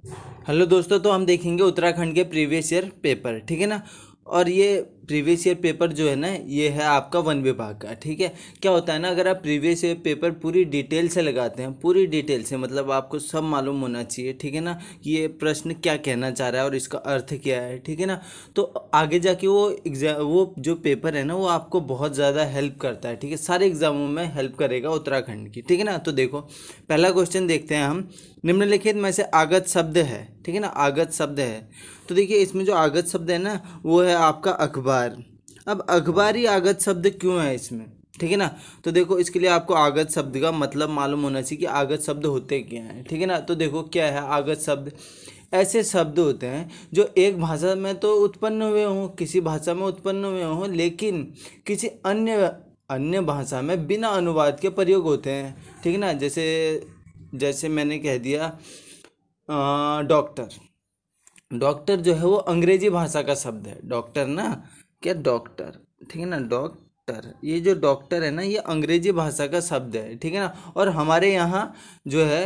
Hello दोस्तों, तो हम देखेंगे उत्तराखंड के प्रीवियस ईयर पेपर। ठीक है ना। और ये प्रीवियस ईयर पेपर जो है ना, ये है आपका वन विभाग का। ठीक है। क्या होता है ना, अगर आप प्रीवियस ईयर पेपर पूरी डिटेल से लगाते हैं, पूरी डिटेल से मतलब आपको सब मालूम होना चाहिए। ठीक है ना, कि ये प्रश्न क्या कहना चाह रहा है और इसका अर्थ क्या है। ठीक है ना। तो आगे जाके वो एग्जाम, वो जो पेपर है ना, वो आपको बहुत ज़्यादा हेल्प करता है। ठीक है, सारे एग्जामों में हेल्प करेगा उत्तराखंड की। ठीक है ना। तो देखो, पहला क्वेश्चन देखते हैं हम। निम्नलिखित में से आगत शब्द है। ठीक है ना, आगत शब्द है। तो देखिए, इसमें जो आगत शब्द है ना, वो है आपका अखबार। अब अखबार ही आगत शब्द क्यों है इसमें? ठीक है ना। तो देखो, इसके लिए आपको आगत शब्द का मतलब मालूम होना चाहिए कि आगत शब्द होते क्या हैं। ठीक है ना। तो देखो, क्या है आगत शब्द? ऐसे शब्द होते हैं जो एक भाषा में तो उत्पन्न हुए हों, किसी भाषा में उत्पन्न हुए हों, लेकिन किसी अन्य अन्य भाषा में बिना अनुवाद के प्रयोग होते हैं। ठीक है ना। जैसे जैसे मैंने कह दिया डॉक्टर। डॉक्टर जो है वो अंग्रेजी भाषा का शब्द है, डॉक्टर ना। क्या डॉक्टर? ठीक है ना, डॉक्टर, ये जो डॉक्टर है ना, ये अंग्रेजी भाषा का शब्द है। ठीक है ना। और हमारे यहाँ जो है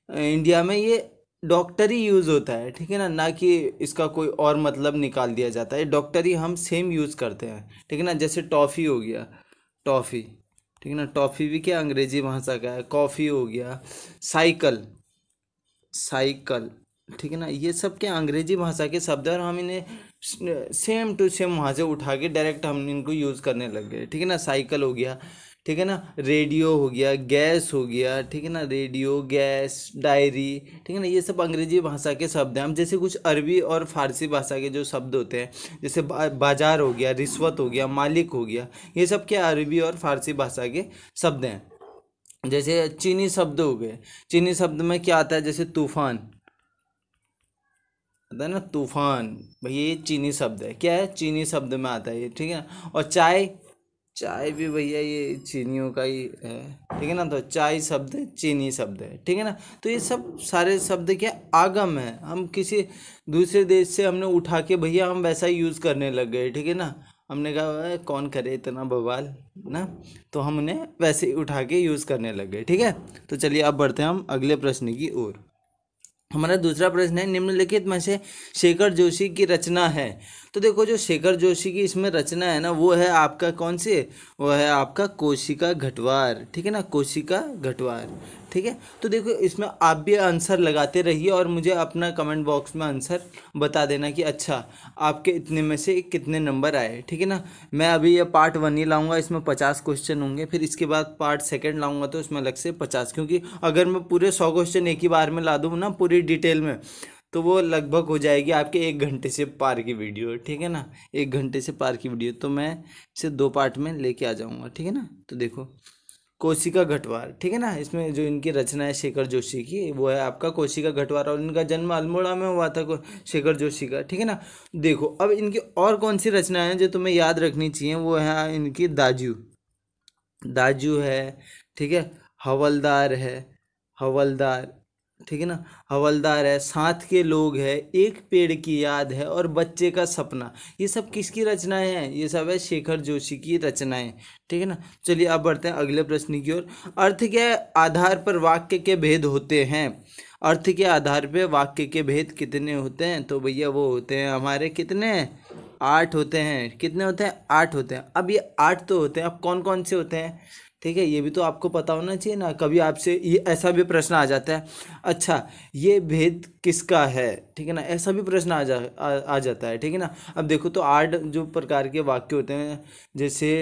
इंडिया में ये डॉक्टर ही यूज़ होता है। ठीक है ना, ना कि इसका कोई और मतलब निकाल दिया जाता है। डॉक्टर ही हम सेम यूज़ करते हैं। ठीक है ना। जैसे टॉफ़ी हो गया, टॉफ़ी। ठीक है ना, टॉफ़ी भी क्या अंग्रेजी भाषा का है। कॉफ़ी हो गया, साइकिल, साइकिल। ठीक है ना, ये सब क्या अंग्रेजी भाषा के शब्द है, और हम इन्हें सेम टू सेम वहाँ से उठा के डायरेक्ट हम इनको यूज़ करने लग गए। ठीक है ना, साइकिल हो गया। ठीक है ना, रेडियो हो गया, गैस हो गया। ठीक है ना, रेडियो, गैस, डायरी। ठीक है ना, ये सब अंग्रेजी भाषा के शब्द हैं। हम जैसे कुछ अरबी और फारसी भाषा के जो शब्द होते हैं, जैसे बाजार हो गया, रिश्वत हो गया, मालिक हो गया, ये सब क्या अरबी और फारसी भाषा के शब्द हैं। जैसे चीनी शब्द हो गए। चीनी शब्द में क्या आता है? जैसे तूफान आता है ना, तूफान। भैया ये चीनी शब्द है। क्या है? चीनी शब्द में आता है ये। ठीक है ना। और चाय, चाय भी भैया ये चीनियों का ही है। ठीक है ना। तो चाय शब्द चीनी शब्द है। ठीक है ना। तो ये सब सारे शब्द क्या आगम है, हम किसी दूसरे देश से हमने उठा के भैया हम वैसा ही यूज़ करने लग गए। ठीक है ना। हमने कहा "अरे, कौन करे इतना बवाल ना"। तो हम उन्हें वैसे ही उठा के यूज़ करने लग गए। ठीक है। तो चलिए अब बढ़ते हैं हम अगले प्रश्न की ओर। हमारा दूसरा प्रश्न है, निम्नलिखित में से शेखर जोशी की रचना है। तो देखो, जो शेखर जोशी की इसमें रचना है ना, वो है आपका कौन सी? वो है आपका कोशिका घटवार। ठीक है ना, कोशिका घटवार। ठीक है। तो देखो, इसमें आप भी आंसर लगाते रहिए और मुझे अपना कमेंट बॉक्स में आंसर बता देना कि अच्छा आपके इतने में से कितने नंबर आए। ठीक है ना। मैं अभी ये पार्ट 1 ही लाऊंगा, इसमें 50 क्वेश्चन होंगे। फिर इसके बाद पार्ट 2 लाऊंगा तो इसमें अलग से 50, क्योंकि अगर मैं पूरे 100 क्वेश्चन एक ही बार में ला दूँ ना पूरी डिटेल में, तो वो लगभग हो जाएगी आपके 1 घंटे से पार की वीडियो। ठीक है ना, 1 घंटे से पार की वीडियो, तो मैं इसे 2 पार्ट में लेके आ जाऊंगा। ठीक है ना। तो देखो, कोशिका घटवार। ठीक है ना, इसमें जो इनकी रचना है शेखर जोशी की, वो है आपका कोशिका घटवार, और इनका जन्म अल्मोड़ा में हुआ था शेखर जोशी का। ठीक है ना। देखो, अब इनकी और कौन सी रचनाएं हैं जो तुम्हें याद रखनी चाहिए, वो है इनकी दाजू, दाजू है। ठीक है। हवलदार है, हवलदार। ठीक है ना, हवलदार है, साथ के लोग है, एक पेड़ की याद है, और बच्चे का सपना। ये सब किसकी रचनाएं हैं? ये सब है शेखर जोशी की रचनाएं। ठीक है ना। चलिए अब बढ़ते हैं अगले प्रश्न की ओर। अर्थ के आधार पर वाक्य के भेद होते हैं। अर्थ के आधार पे वाक्य के भेद कितने होते हैं? तो भैया वो होते हैं हमारे कितने? 8 होते हैं। कितने होते हैं? 8 होते हैं। अब ये 8 तो होते हैं, अब कौन कौन से होते हैं? ठीक है, ये भी तो आपको पता होना चाहिए ना। कभी आपसे ये ऐसा भी प्रश्न आ जाता है, अच्छा ये भेद किसका है? ठीक है ना, ऐसा भी प्रश्न आ जाता है। ठीक है ना। अब देखो, तो 8 जो प्रकार के वाक्य होते हैं, जैसे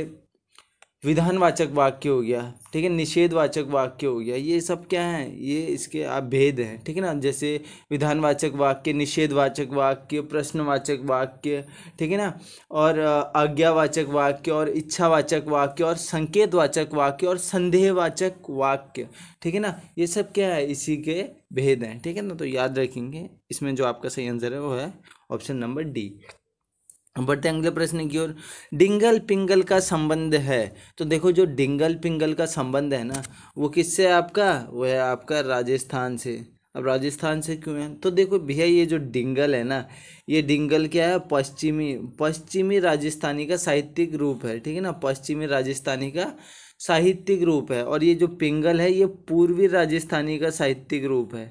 विधानवाचक वाक्य हो गया, ठीक है, निषेधवाचक वाक्य हो गया, ये सब क्या है? ये इसके आप भेद हैं। ठीक है ना। जैसे विधानवाचक वाक्य, निषेधवाचक वाक्य, प्रश्नवाचक वाक्य। ठीक है ना। और आज्ञावाचक वाक्य, और इच्छावाचक वाक्य, और संकेतवाचक वाक्य, और संदेहवाचक वाक्य। ठीक है ना, ये सब क्या है? इसी के भेद हैं। ठीक है ना। तो याद रखेंगे, इसमें जो आपका सही आंसर है वो है ऑप्शन नंबर डी। बढ़ते हैं अगले प्रश्न की ओर। डिंगल पिंगल का संबंध है। तो देखो, जो डिंगल पिंगल का संबंध है ना, वो किससे है आपका? वो है आपका राजस्थान से। अब राजस्थान से क्यों है? तो देखो भैया, ये जो डिंगल है ना, ये डिंगल क्या है? पश्चिमी पश्चिमी राजस्थानी का साहित्यिक रूप है। ठीक है ना, पश्चिमी राजस्थानी का साहित्यिक रूप है। और ये जो पिंगल है, ये पूर्वी राजस्थानी का साहित्यिक रूप है।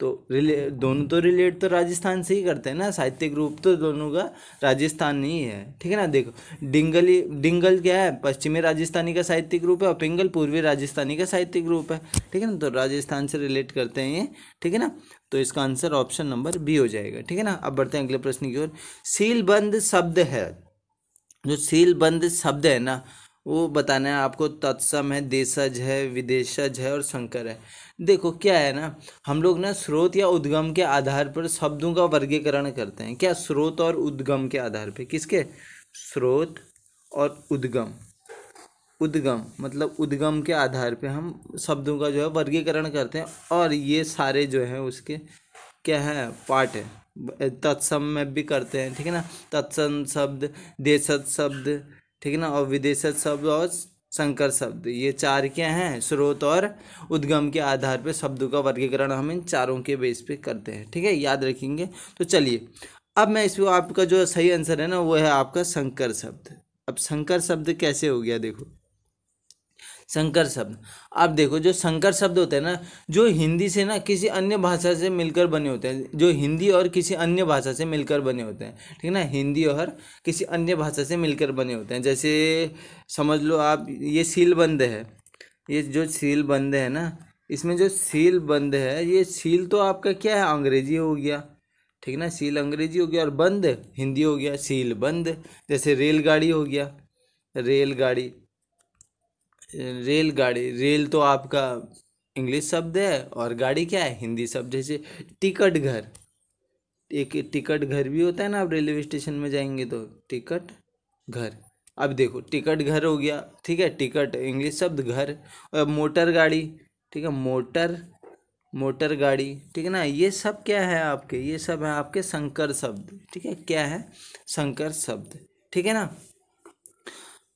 तो दोनों तो रिलेट तो राजस्थान से ही करते हैं ना, साहित्यिक रूप तो दोनों का राजस्थान नहीं है, ठीक है ना। देखो डिंगल क्या है, पश्चिमी राजस्थानी का साहित्यिक रूप है, और पिंगल पूर्वी राजस्थानी का साहित्यिक रूप है, ठीक है ना। तो राजस्थान से रिलेट करते हैं ये, ठीक है ना। तो इसका आंसर ऑप्शन नंबर बी हो जाएगा, ठीक है ना। अब बढ़ते हैं अगले प्रश्न की ओर। सीलबंद शब्द है, जो सीलबंद शब्द है ना, वो बताना है आपको। तत्सम है, देशज है, विदेशज है और संकर है। देखो क्या है ना, हम लोग ना स्रोत या उद्गम के आधार पर शब्दों का वर्गीकरण करते हैं। क्या, स्रोत और उद्गम के आधार पे, किसके, स्रोत और उद्गम। उद्गम मतलब उद्गम के आधार पे हम शब्दों का जो है वर्गीकरण करते हैं, और ये सारे जो है उसके क्या है, पार्ट है। तत्सम में भी करते हैं, ठीक है ना। तत्सम शब्द, देशज शब्द, ठीक है ना, और विदेशज शब्द और संकर शब्द, ये चार क्या हैं, स्रोत और उद्गम के आधार पे शब्दों का वर्गीकरण हम इन चारों के बेस पे करते हैं, ठीक है, याद रखेंगे। तो चलिए, अब मैं इसमें आपका जो सही आंसर है ना, वो है आपका संकर शब्द। अब संकर शब्द कैसे हो गया, देखो संकर शब्द। अब देखो, जो संकर शब्द होते हैं ना, जो हिंदी से ना किसी अन्य भाषा से मिलकर बने होते हैं, जो हिंदी और किसी अन्य भाषा से मिलकर बने होते हैं, ठीक है ना, हिंदी और किसी अन्य भाषा से मिलकर बने होते हैं। जैसे समझ लो आप, ये सीलबंद है, ये जो सीलबंद है ना, इसमें जो सीलबंद है, ये सील तो आपका क्या है, अंग्रेजी हो गया, ठीक है ना, सील अंग्रेजी हो गया, और बंद हिंदी हो गया, सील बंद। जैसे रेलगाड़ी हो गया, रेलगाड़ी, रेलगाड़ी, रेल तो आपका इंग्लिश शब्द है, और गाड़ी क्या है, हिंदी शब्द। जैसे टिकट घर, एक टिकट घर भी होता है ना, आप रेलवे स्टेशन में जाएंगे तो टिकट घर। अब देखो टिकट घर हो गया, ठीक है, टिकट इंग्लिश शब्द, घर। और मोटर गाड़ी, ठीक है, मोटर, मोटर गाड़ी, ठीक है ना, ये सब क्या है आपके, ये सब है आपके संकर शब्द, ठीक है, क्या है, संकर शब्द, ठीक है ना।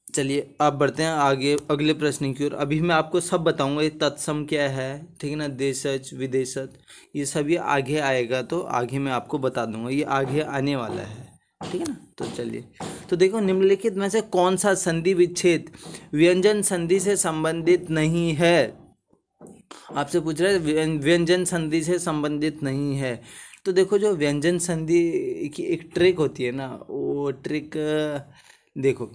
चलिए आप बढ़ते हैं आगे अगले प्रश्न की ओर। अभी मैं आपको सब बताऊंगा, ये तत्सम क्या है, ठीक है ना, देशज, विदेशज, ये सब ये आगे आएगा, तो आगे मैं आपको बता दूंगा, ये आगे आने वाला है, ठीक है ना। तो चलिए, तो देखो, निम्नलिखित में से कौन सा संधि विच्छेद व्यंजन संधि से संबंधित नहीं है। आपसे पूछ रहे हैं व्यंजन संधि से संबंधित नहीं है। तो देखो, जो व्यंजन संधि की एक ट्रिक होती है ना, वो ट्रिक देखो,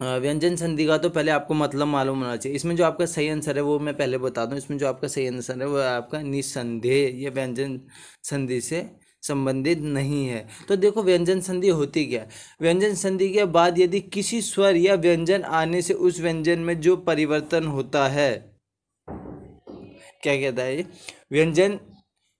व्यंजन संधि का तो पहले आपको मतलब मालूम होना चाहिए। इसमें जो आपका सही आंसर है वो मैं पहले बता दूं, इसमें जो आपका सही आंसर है वो है आपका निस्संदेह, ये व्यंजन संधि से संबंधित नहीं है। तो देखो, व्यंजन संधि होती क्या है, व्यंजन संधि के बाद यदि किसी स्वर या व्यंजन आने से उस व्यंजन में जो परिवर्तन होता है, क्या कहता है ये, व्यंजन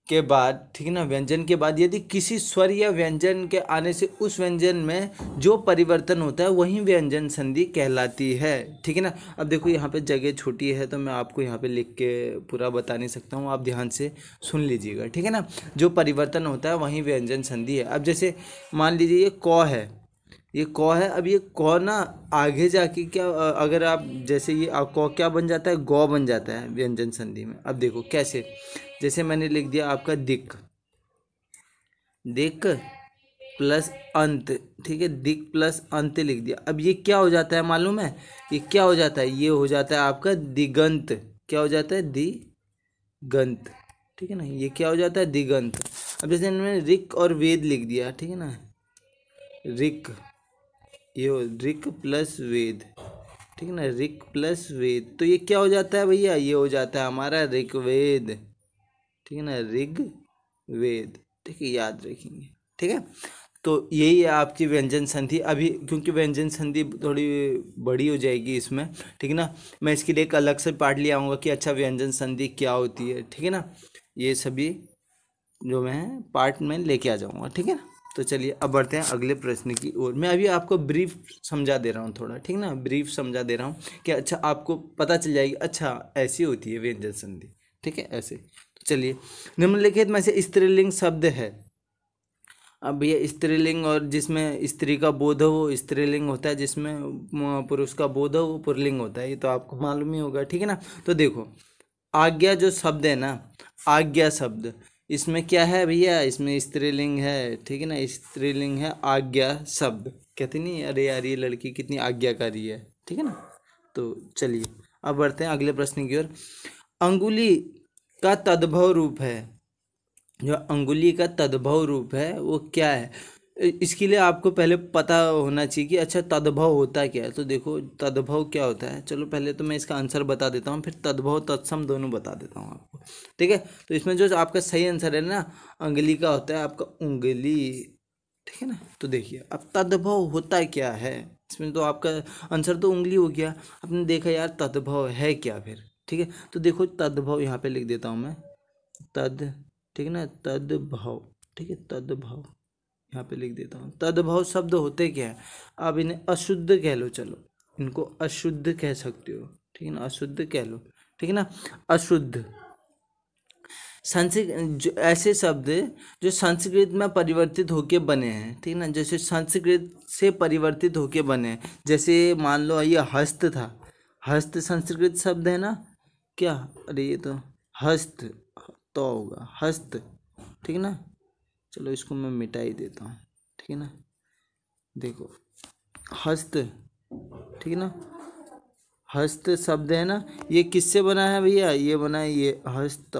के बाद, ठीक है ना, व्यंजन के बाद यदि किसी स्वर या व्यंजन के आने से उस व्यंजन में जो परिवर्तन होता है, वही व्यंजन संधि कहलाती है, ठीक है ना। अब देखो, यहाँ पे जगह छोटी है तो मैं आपको यहाँ पे लिख के पूरा बता नहीं सकता हूँ, आप ध्यान से सुन लीजिएगा, ठीक है ना। जो परिवर्तन होता है वही व्यंजन संधि है। अब जैसे मान लीजिए ये क है, ये क है, अब ये क ना आगे जाके क्या, अगर आप जैसे ये क क्या बन जाता है, गौ बन जाता है व्यंजन संधि में। अब देखो कैसे, जैसे मैंने लिख दिया आपका दिक, दिक प्लस अंत, ठीक है, दिक प्लस अंत लिख दिया। अब ये क्या हो जाता है मालूम है, ये क्या हो जाता है, ये हो जाता है आपका दिगंत। क्या हो जाता है, दिगंत, ठीक है ना, ये क्या हो जाता है, दिगंत। अब जैसे मैंने ऋक और वेद लिख दिया, ठीक है ना, ऋक, ये हो ऋक प्लस वेद, ठीक है ना, ऋक प्लस वेद, तो ये क्या हो जाता है भैया, ये हो जाता है हमारा ऋग्वेद, ठीक है ना, ऋग्वेद, ठीक है, याद रखेंगे, ठीक है। तो यही है आपकी व्यंजन संधि। अभी क्योंकि व्यंजन संधि थोड़ी बड़ी हो जाएगी इसमें, ठीक है ना, मैं इसके लिए एक अलग से पार्ट ले आऊँगा कि अच्छा व्यंजन संधि क्या होती है, ठीक है ना, ये सभी जो मैं पार्ट में लेके आ जाऊँगा, ठीक है ना। तो चलिए अब बढ़ते हैं अगले प्रश्न की ओर। मैं अभी आपको ब्रीफ समझा दे रहा हूँ थोड़ा, ठीक ना, ब्रीफ समझा दे रहा हूँ कि अच्छा आपको पता चल जाएगी, अच्छा ऐसी होती है व्यंजन संधि, ठीक है, ऐसे। तो चलिए, निम्नलिखित में से स्त्रीलिंग शब्द है। अब ये स्त्रीलिंग, और जिसमें स्त्री का बोध हो वो स्त्रीलिंग होता है, जिसमें पुरुष का बोध हो वो पुल्लिंग होता है, ये तो आपको मालूम ही होगा, ठीक है ना। तो देखो, आज्ञा जो शब्द है ना, आज्ञा शब्द, इसमें क्या है भैया, इसमें स्त्रीलिंग है, ठीक है ना, स्त्रीलिंग है आज्ञा शब्द। कहते नहीं, अरे यार ये लड़की कितनी आज्ञाकारी है, ठीक है ना। तो चलिए अब बढ़ते हैं अगले प्रश्न की ओर। अंगुली का तद्भव रूप है, जो अंगुली का तद्भव रूप है वो क्या है। इसके लिए आपको पहले पता होना चाहिए कि अच्छा तद्भव होता क्या है। तो देखो तद्भव क्या होता है, चलो पहले तो मैं इसका आंसर बता देता हूँ, फिर तद्भव तत्सम दोनों बता देता हूँ आपको, ठीक है। तो इसमें जो आपका सही आंसर है ना, अंगुली का होता है आपका उंगली, ठीक है ना। तो देखिए अब तद्भव होता क्या है, इसमें तो आपका आंसर तो उंगली हो गया। आपने देखा यार तद्भव है क्या फिर, ठीक है। तो देखो तद्भव यहाँ पे लिख देता हूँ मैं, तद, ठीक है ना, तद्भव, ठीक है, तद्भव यहाँ पे लिख देता हूँ। तद्भव शब्द होते क्या है, अब इन्हें अशुद्ध कह लो, चलो इनको अशुद्ध कह सकते हो, ठीक है ना, अशुद्ध कह लो, ठीक है ना। अशुद्ध संस्कृत जो ऐसे शब्द जो संस्कृत में परिवर्तित होके बने हैं, ठीक है ना, जैसे संस्कृत से परिवर्तित होके बने हैं। जैसे मान लो ये हस्त था, हस्त संस्कृत शब्द है ना, क्या, अरे ये तो हस्त तो होगा हस्त, ठीक है ना। चलो इसको मैं मिटा ही देता हूँ, ठीक है ना। देखो हस्त, ठीक है ना, हस्त शब्द है ना, ये किससे बना है भैया, ये बना है ये हस्त,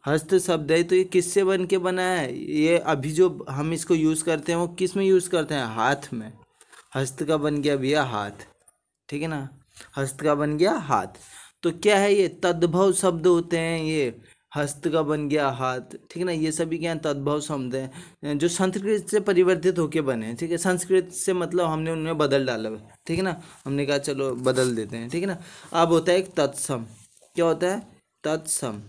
हस्त शब्द है। तो ये किससे बन के बना है, ये अभी जो हम इसको यूज़ करते हैं वो किस में यूज़ करते हैं, हाथ में। हस्त का बन गया भैया हाथ, ठीक है ना, हस्त का बन गया हाथ। तो क्या है ये तद्भव शब्द होते हैं, ये हस्त का बन गया हाथ, ठीक है ना। ये सभी क्या है तद्भव शब्द हैं जो संस्कृत से परिवर्तित होके बने हैं, ठीक है। संस्कृत से मतलब हमने उनमें बदल डाला, ठीक है ना, हमने कहा चलो बदल देते हैं, ठीक है ना। अब होता है एक तत्सम, क्या होता है तत्सम,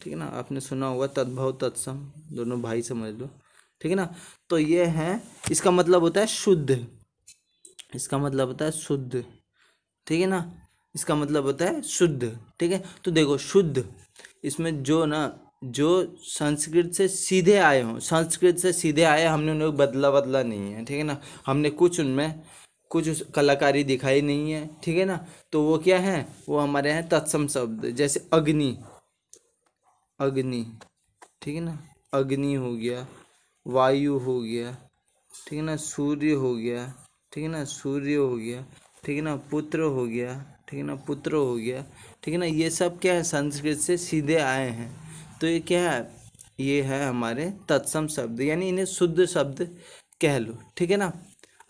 ठीक है ना। आपने सुना होगा तद्भव तत्सम, दोनों भाई समझ लो, ठीक है ना। तो ये है, इसका मतलब होता है शुद्ध, इसका मतलब होता है शुद्ध, ठीक है ना, इसका मतलब होता है शुद्ध, ठीक है। तो देखो शुद्ध, इसमें जो ना जो संस्कृत से सीधे आए हों, संस्कृत से सीधे आए, हमने उन्हें बदला बदला नहीं है, ठीक है ना। हमने कुछ उनमें कुछ कलाकारी दिखाई नहीं है, ठीक है ना। तो वो क्या है, वो हमारे यहाँ तत्सम शब्द, जैसे अग्नि, अग्नि, ठीक है ना, अग्नि हो गया, वायु हो गया, ठीक है ना, सूर्य हो गया, ठीक है ना, सूर्य हो गया, ठीक है ना, पुत्र हो गया, ठीक है ना, पुत्र हो गया, ठीक है ना। ये सब क्या है संस्कृत से सीधे आए हैं। तो ये क्या है, ये है हमारे तत्सम शब्द, यानी इन्हें शुद्ध शब्द कह लो, ठीक है ना।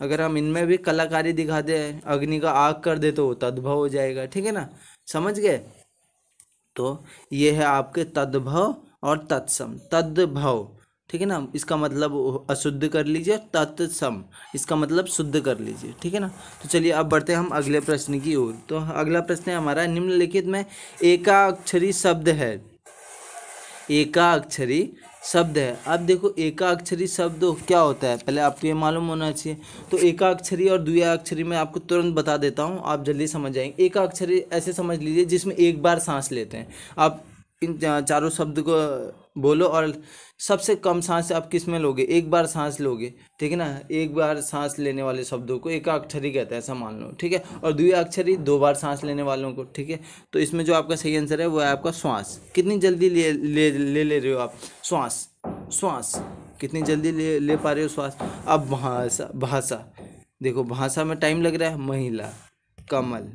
अगर हम इनमें भी कलाकारी दिखा दे, अग्नि का आग कर दे तो वो तद्भव हो जाएगा, ठीक है ना, समझ गए। तो ये है आपके तद्भव और तत्सम। तद्भव, ठीक है ना, इसका मतलब अशुद्ध कर लीजिए, तत्सम इसका मतलब शुद्ध कर लीजिए, ठीक है ना। तो चलिए अब बढ़ते हैं हम अगले प्रश्न की ओर। तो अगला प्रश्न है हमारा, निम्नलिखित में एकाक्षरी शब्द है, एकाक्षरी शब्द है। अब देखो एकाक्षरी शब्द क्या होता है, पहले आपको ये मालूम होना चाहिए। तो एकाक्षरी और द्विअक्षरी मैं आपको तुरंत बता देता हूँ, आप जल्दी समझ जाएंगे। एकाक्षरी ऐसे समझ लीजिए जिसमें एक बार सांस लेते हैं। आप इन चारों शब्द को बोलो और सबसे कम सांस आप किस में लोगे, एक बार सांस लोगे, ठीक है ना। एक बार सांस लेने वाले शब्दों को एकाक्षरी कहते हैं, ऐसा मान लो, ठीक है। और द्विअक्षरी दो बार सांस लेने वालों को, ठीक है। तो इसमें जो आपका सही आंसर है वो है आपका श्वास। कितनी जल्दी ले रहे हो आप श्वास, श्वास कितनी जल्दी ले पा रहे हो श्वास। अब भाषा, भाषा देखो भाषा में टाइम लग रहा है, महिला, कमल,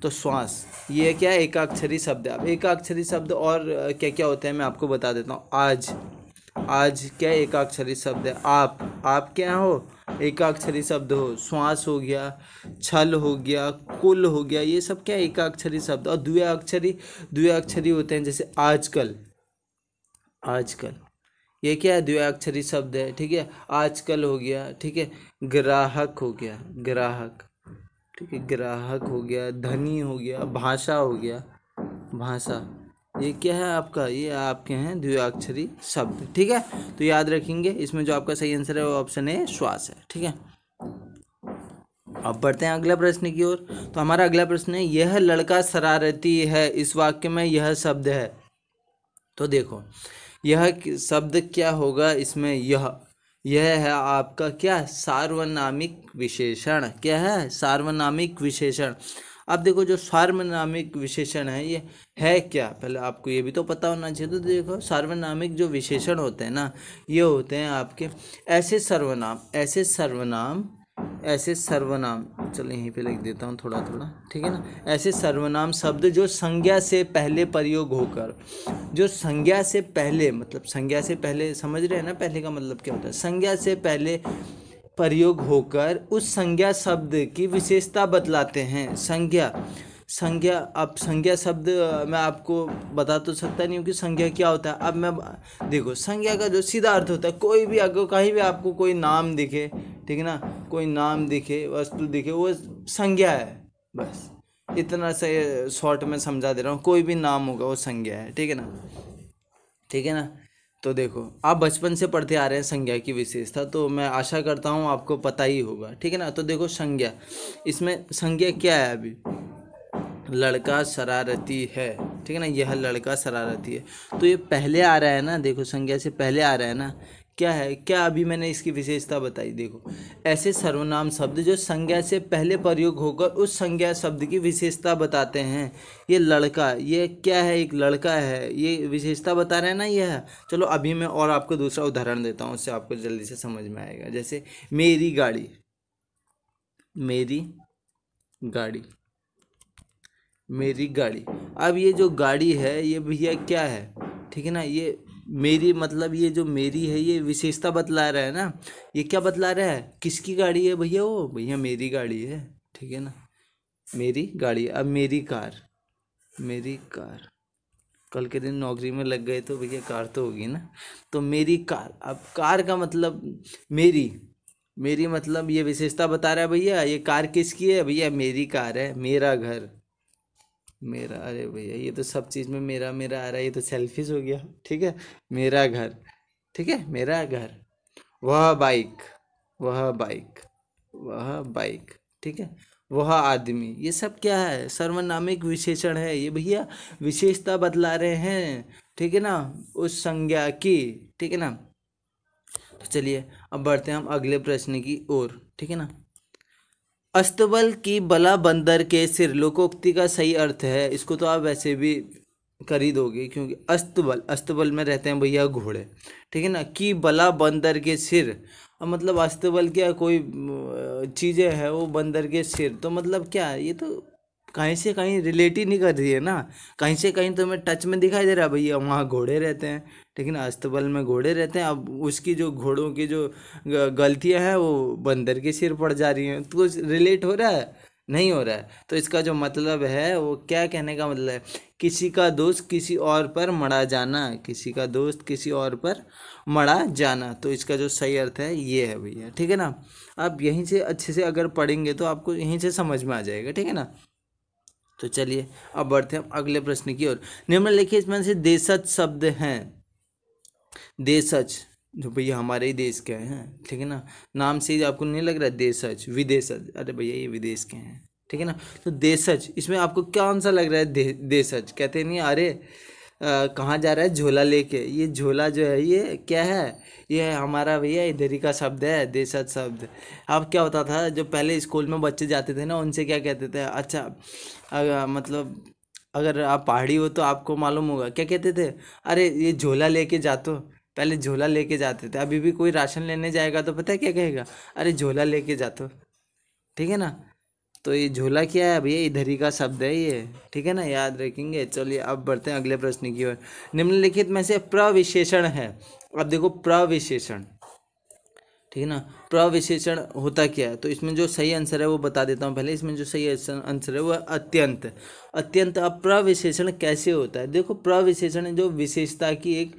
तो श्वास, ये क्या है एकाक्षरी शब्द है। अब एकाक्षरी शब्द और क्या क्या होते हैं मैं आपको बता देता हूँ। आज, आज क्या एकाक्षरी शब्द है। आप क्या हो एकाक्षरी शब्द हो। श्वास हो गया, छल हो गया, कुल हो गया, ये सब क्या एकाक्षरी शब्द। और द्विअक्षरी होते हैं, जैसे आजकल, आजकल ये क्या है द्विअक्षरी शब्द है, ठीक है। आजकल हो गया, ठीक है। ग्राहक हो गया, ग्राहक, ठीक है, ग्राहक हो गया। धनी हो गया, भाषा हो गया, भाषा, ये क्या है आपका, ये आपके हैं द्विअक्षरी शब्द, ठीक है। तो याद रखेंगे, इसमें जो आपका सही आंसर है वो ऑप्शन ए श्वास है, ठीक है। अब बढ़ते हैं अगला प्रश्न की ओर। तो हमारा अगला प्रश्न है, यह लड़का शरारती है, इस वाक्य में यह शब्द है। तो देखो यह शब्द क्या होगा इसमें, यह है आपका क्या सार्वनामिक विशेषण। क्या है सार्वनामिक विशेषण। अब देखो जो सार्वनामिक विशेषण है ये है क्या, पहले आपको ये भी तो पता होना चाहिए। तो देखो सार्वनामिक जो विशेषण होते हैं ना, ये होते हैं आपके ऐसे सर्वनाम, ऐसे सर्वनाम, ऐसे सर्वनाम, चलो यहीं पे लिख देता हूँ थोड़ा थोड़ा, ठीक है ना। ऐसे सर्वनाम शब्द जो संज्ञा से पहले प्रयोग होकर, जो संज्ञा से पहले, मतलब संज्ञा से पहले, समझ रहे हैं ना पहले का मतलब क्या होता है, संज्ञा से पहले प्रयोग होकर उस संज्ञा शब्द की विशेषता बतलाते हैं। संज्ञा, संज्ञा, अब संज्ञा शब्द मैं आपको बता तो सकता नहीं हूँ कि संज्ञा क्या होता है। अब मैं देखो, संज्ञा का जो सीधा अर्थ होता है, कोई भी अगर कहीं भी आपको कोई नाम दिखे, ठीक है ना, कोई नाम दिखे, वस्तु दिखे, वो संज्ञा है। बस इतना से शॉर्ट में समझा दे रहा हूँ, कोई भी नाम होगा वो संज्ञा है, ठीक है ना, ठीक है ना। तो देखो, आप बचपन से पढ़ते आ रहे हैं संज्ञा की विशेषता, तो मैं आशा करता हूँ आपको पता ही होगा, ठीक है ना। तो देखो संज्ञा, इसमें संज्ञा क्या है, अभी लड़का शरारती है, ठीक है ना, यह लड़का शरारती है, तो ये पहले आ रहा है ना, देखो संज्ञा से पहले आ रहा है ना, क्या है, क्या अभी मैंने इसकी विशेषता बताई। देखो, ऐसे सर्वनाम शब्द जो संज्ञा से पहले प्रयोग होकर उस संज्ञा शब्द की विशेषता बताते हैं। ये लड़का, ये क्या है, एक लड़का है, ये विशेषता बता रहे हैं ना, ये है। चलो अभी मैं और आपको दूसरा उदाहरण देता हूँ, उससे आपको जल्दी से समझ में आएगा। जैसे मेरी गाड़ी, मेरी गाड़ी, मेरी गाड़ी। अब ये जो गाड़ी है ये भैया क्या है, ठीक है ना, ये मेरी, मतलब ये जो मेरी है ये विशेषता बतला रहा है ना। ये क्या बतला रहा है, किसकी गाड़ी है भैया, वो भैया मेरी गाड़ी है, ठीक है ना, मेरी गाड़ी। अब मेरी कार, मेरी कार, कल के दिन नौकरी में लग गए तो भैया कार तो होगी ना। तो मेरी कार, अब कार का मतलब मेरी, मेरी मतलब ये विशेषता बता रहा है भैया, ये कार किसकी है भैया, मेरी कार है। मेरा घर, मेरा, अरे भैया ये तो सब चीज़ में मेरा मेरा आ रहा है, ये तो सेल्फिश हो गया, ठीक है। मेरा घर, ठीक है, मेरा घर। वह बाइक, वह बाइक, वह बाइक, ठीक है। वह आदमी, ये सब क्या है, सर्वनामिक विशेषण है ये भैया, विशेषता बतला रहे हैं, ठीक है ना, उस संज्ञा की, ठीक है ना। तो चलिए अब बढ़ते हैं हम अगले प्रश्न की ओर, ठीक है ना। अस्तबल की बला बंदर के सिर, लोकोक्ति का सही अर्थ है, इसको तो आप वैसे भी कर ही दोगे, क्योंकि अस्तबल, अस्तबल में रहते हैं भैया घोड़े, ठीक है ना। की बला बंदर के सिर, अब मतलब अस्तबल क्या, कोई चीज़ें है वो बंदर के सिर, तो मतलब क्या, ये तो कहीं से कहीं रिलेट ही नहीं कर रही है ना, कहीं से कहीं तो मैं टच में दिखाई दे रहा है भैया, वहाँ घोड़े रहते हैं, ठीक है ना, अस्तबल में घोड़े रहते हैं। अब उसकी जो घोड़ों की जो गलतियां हैं वो बंदर के सिर पड़ जा रही हैं, तो कुछ रिलेट हो रहा है, नहीं हो रहा है। तो इसका जो मतलब है वो क्या कहने का मतलब है, किसी का दोस्त किसी और पर मड़ा जाना, किसी का दोस्त किसी और पर मड़ा जाना, तो इसका जो सही अर्थ है ये है भैया, ठीक है ना। आप यहीं से अच्छे से अगर पढ़ेंगे तो आपको यहीं से समझ में आ जाएगा, ठीक है ना। तो चलिए अब बढ़ते हैं हम अगले प्रश्न की ओर। निम्नलिखित इसमें से देशज शब्द हैं, देशज जो भैया हमारे ही देश के हैं, ठीक है ना, नाम से ही आपको नहीं लग रहा है देशज, विदेशज, अरे भैया ये विदेश के हैं, ठीक है ना। तो देशज, इसमें आपको कौन सा लग रहा है, देशज कहते नहीं, अरे कहाँ जा रहा है झोला लेके, ये झोला जो है ये क्या है, ये है हमारा भैया इधर ही का शब्द है, देशज शब्द। अब क्या होता था, जो पहले स्कूल में बच्चे जाते थे ना, उनसे क्या कहते थे, अच्छा मतलब अगर आप पहाड़ी हो तो आपको मालूम होगा क्या कहते थे, अरे ये झोला लेके जातो, पहले झोला लेके जाते थे। अभी भी कोई राशन लेने जाएगा तो पता है क्या कहेगा, अरे झोला लेके जातो, ठीक है ना। तो ये झोला क्या है भैया, इधर ही का शब्द है ये, ठीक है ना, याद रखेंगे। चलिए अब बढ़ते हैं अगले प्रश्न की ओर। निम्नलिखित में से प्रविशेषण है, अब देखो प्रविशेषण, ठीक है ना, प्रविशेषण होता क्या है, तो इसमें जो सही आंसर है वो बता देता हूँ पहले। इसमें जो सही आंसर है वो है अत्यंत, अत्यंत। अब प्रविशेषण कैसे होता है, देखो प्रविशेषण जो विशेषता की एक